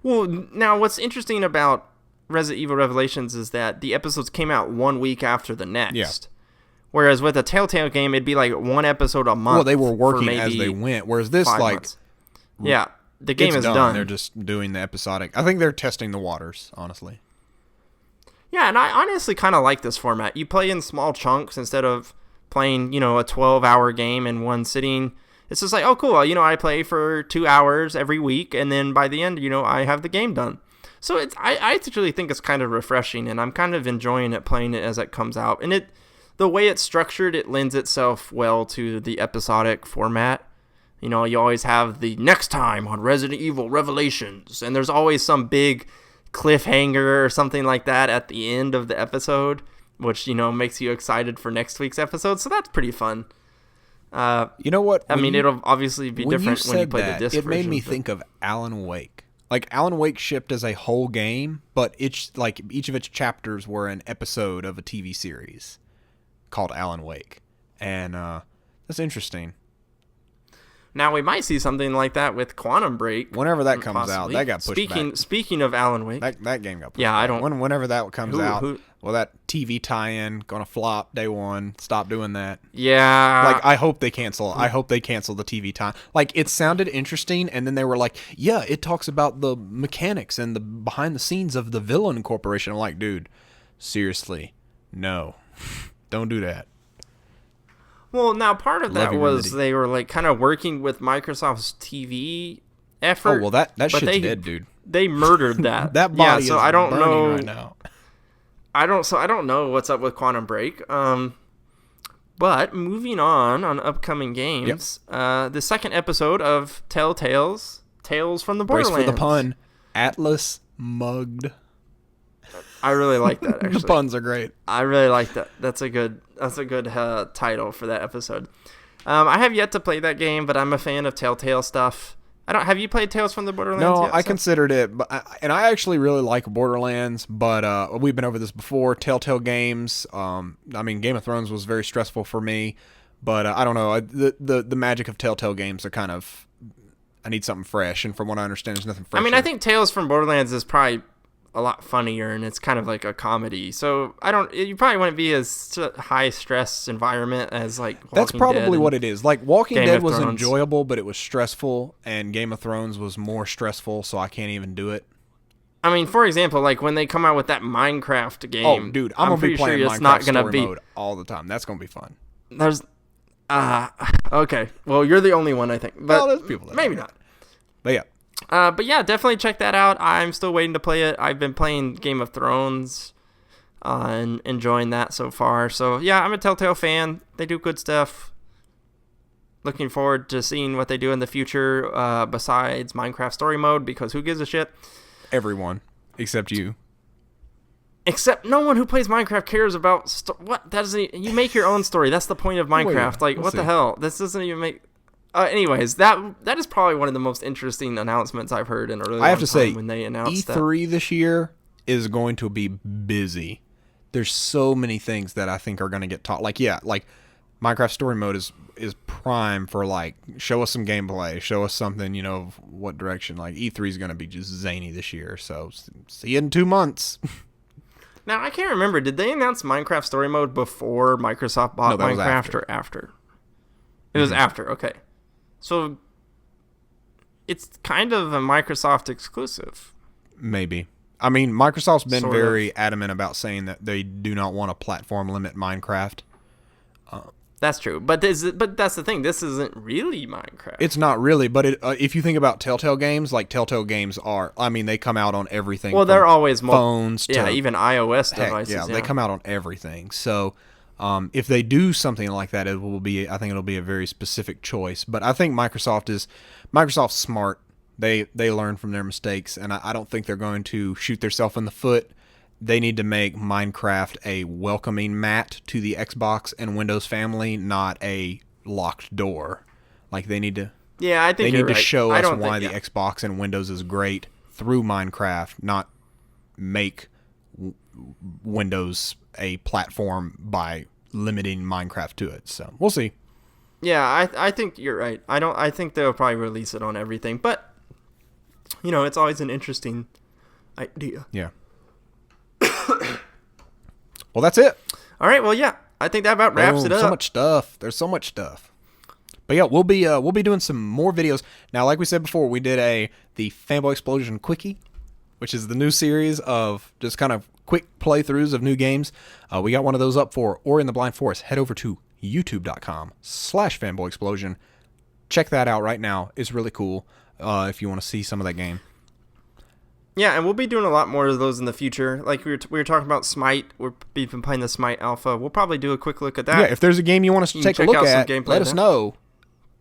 Well, now what's interesting about Resident Evil Revelations is that the episodes came out 1 week after the next. Yeah. Whereas with a Telltale game, it'd be 1 episode a month. Well, they were working as they went. Whereas this, yeah, the game is done. They're just doing the episodic. I think they're testing the waters, honestly. Yeah, and I honestly kind of like this format. You play in small chunks instead of playing, a 12-hour game in one sitting. It's just oh, cool. I play for 2 hours every week, and then by the end, I have the game done. So I actually think it's kind of refreshing, and I'm kind of enjoying it, playing it as it comes out. And the way it's structured, it lends itself well to the episodic format. You always have the next time on Resident Evil Revelations, and there's always some big cliffhanger or something like that at the end of the episode, which makes you excited for next week's episode. So that's pretty fun. You know what? I mean, it'll obviously be different when you play the disc version. It made me think of Alan Wake. Alan Wake shipped as a whole game, but each of its chapters were an episode of a TV series called Alan Wake, and that's interesting. Now we might see something like that with Quantum Break. Whenever that comes out, that got pushed back. Speaking of Alan Wake, that game got pushed yeah, back. I don't. Whenever that comes out, well, that TV tie-in gonna flop day one. Stop doing that. Yeah. Like I hope they cancel. I hope they cancel the TV tie. Like it sounded interesting, and then they were like, yeah, it talks about the mechanics and the behind the scenes of the Villain Corporation. I'm like, dude, seriously, no, don't do that. Well, now part of that was they were like kind of working with Microsoft's TV effort. Oh well, that shit's dead, dude. They murdered that. That body so is I don't burning know right now. I don't know what's up with Quantum Break. But moving on upcoming games, the second episode of Telltale's Tales from the Borderlands. Brace for the pun. Atlas mugged. I really like that, actually. The puns are great. I really like that. That's a good title for that episode. I have yet to play that game, but I'm a fan of Telltale stuff. Have you played Tales from the Borderlands No, yet? I considered it, and I actually really like Borderlands, but we've been over this before. Telltale games, Game of Thrones was very stressful for me, but I don't know. The magic of Telltale games are kind of, I need something fresh, and from what I understand, there's nothing fresh. I think Tales from Borderlands is probably a lot funnier, and it's kind of like a comedy. So you probably wouldn't be as high stress environment as like Walking That's probably Dead what it is. Like Walking Dead was Thrones. Enjoyable, but it was stressful, and Game of Thrones was more stressful, so I can't even do it. I mean, for example, like when they come out with that Minecraft game. Oh, dude, I'm gonna be playing sure Minecraft story mode all the time. That's gonna be fun. There's, okay. Well, you're the only one, I think. But there's people that maybe not. But yeah. But yeah, definitely check that out. I'm still waiting to play it. I've been playing Game of Thrones and enjoying that so far. So yeah, I'm a Telltale fan. They do good stuff. Looking forward to seeing what they do in the future besides Minecraft story mode, because who gives a shit? Everyone, except you. Except no one who plays Minecraft cares about what? That doesn't. You make your own story. That's the point of Minecraft. What the hell? This doesn't even make. Anyways, that is probably one of the most interesting announcements I've heard in a really long time. I have to say, when they announced E3 this year is going to be busy. There's so many things that I think are going to get taught. Like Minecraft story mode is prime for like, show us some gameplay, show us something, what direction. Like E3 is going to be just zany this year. So see you in 2 months. Now, I can't remember. Did they announce Minecraft story mode before Microsoft bought Minecraft or after? It was after. Okay. So, it's kind of a Microsoft exclusive. Maybe. I mean, Microsoft's been very adamant about saying that they do not want a platform limit Minecraft. That's true. But that's the thing. This isn't really Minecraft. It's not really. But if you think about Telltale games, like Telltale games are, they come out on everything. Well, they're always phones to even iOS devices. Yeah, they come out on everything. So, if they do something like that, I think it'll be a very specific choice. But I think Microsoft's smart. They learn from their mistakes, and I don't think they're going to shoot themselves in the foot. They need to make Minecraft a welcoming mat to the Xbox and Windows family, not a locked door. Like they need to. Yeah, I think they need to right. show us why the Xbox and Windows is great through Minecraft, not make Windows a platform by limiting Minecraft to it. So we'll see. Yeah, I think you're right. I think they'll probably release it on everything, but it's always an interesting idea. Yeah. Well, that's it. All right. Well, yeah. I think that about wraps it up. So much stuff. There's so much stuff. But yeah, we'll be doing some more videos. Now, like we said before, we did the Fanboy Explosion Quickie, which is the new series of just kind of quick playthroughs of new games. We got one of those up for Ori and the Blind Forest. Head over to youtube.com/fanboyexplosion. Check that out right now. It's really cool if you want to see some of that game. Yeah, and we'll be doing a lot more of those in the future. Like we were talking about Smite. We've been playing the Smite Alpha. We'll probably do a quick look at that. Yeah, if there's a game you want us to take a look at, let us know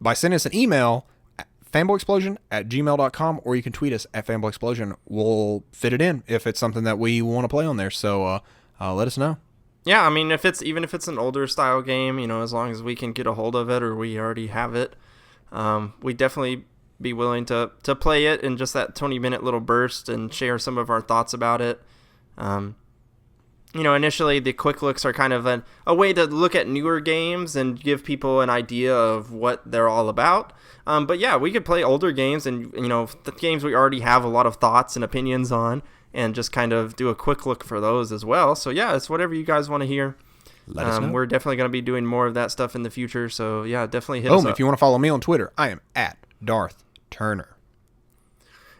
by sending us an email at fanboyexplosion@gmail.com, or you can tweet us at fanboyexplosion. We'll fit it in if it's something that we want to play on there. So let us know. Yeah, I mean, even if it's an older style game, as long as we can get a hold of it or we already have it, we definitely be willing to play it in just that 20-minute little burst and share some of our thoughts about it. initially the quick looks are kind of a way to look at newer games and give people an idea of what they're all about. But yeah, we could play older games and, the games we already have a lot of thoughts and opinions on, and just kind of do a quick look for those as well. So yeah, it's whatever you guys want to hear. Let us know. We're definitely going to be doing more of that stuff in the future. So yeah, definitely hit us up. If you want to follow me on Twitter, I am at Darth Turner.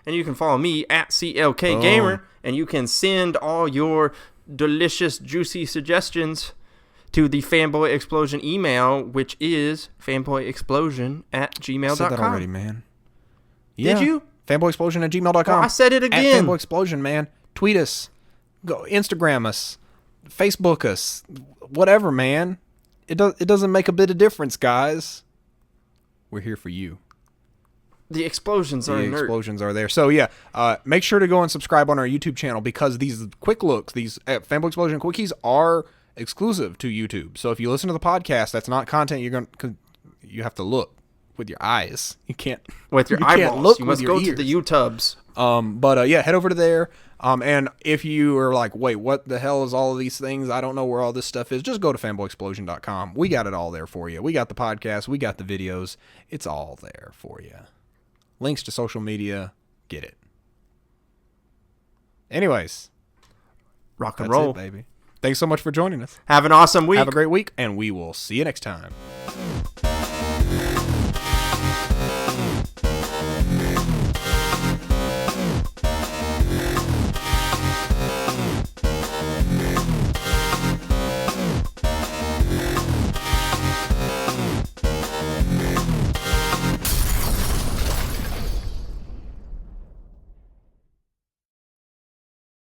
And you can follow me at CLK Gamer, and you can send all your delicious, juicy suggestions to the Fanboy Explosion email, which is fanboyexplosion@gmail.com. I said that already, man. Yeah. Did you? Fanboyexplosion@gmail.com. Oh, I said it again. At Fanboy Explosion, man. Tweet us. Go Instagram us. Facebook us. Whatever, man. It doesn't make a bit of difference, guys. We're here for you. The explosions are inert. Explosions are there. So yeah, make sure to go and subscribe on our YouTube channel, because these quick looks, these Fanboy Explosion quickies are exclusive to YouTube. So if you listen to the podcast, that's not content you have to look with your eyes. You can't with your eyeballs. You must go to the YouTubes. But yeah, head over to there. And if you are like, wait, what the hell is all of these things? I don't know where all this stuff is. Just go to fanboyexplosion.com. We got it all there for you. We got the podcast. We got the videos. It's all there for you. Links to social media. Get it. Anyways. Rock and roll. That's it, baby. Thanks so much for joining us. Have an awesome week. Have a great week, and we will see you next time.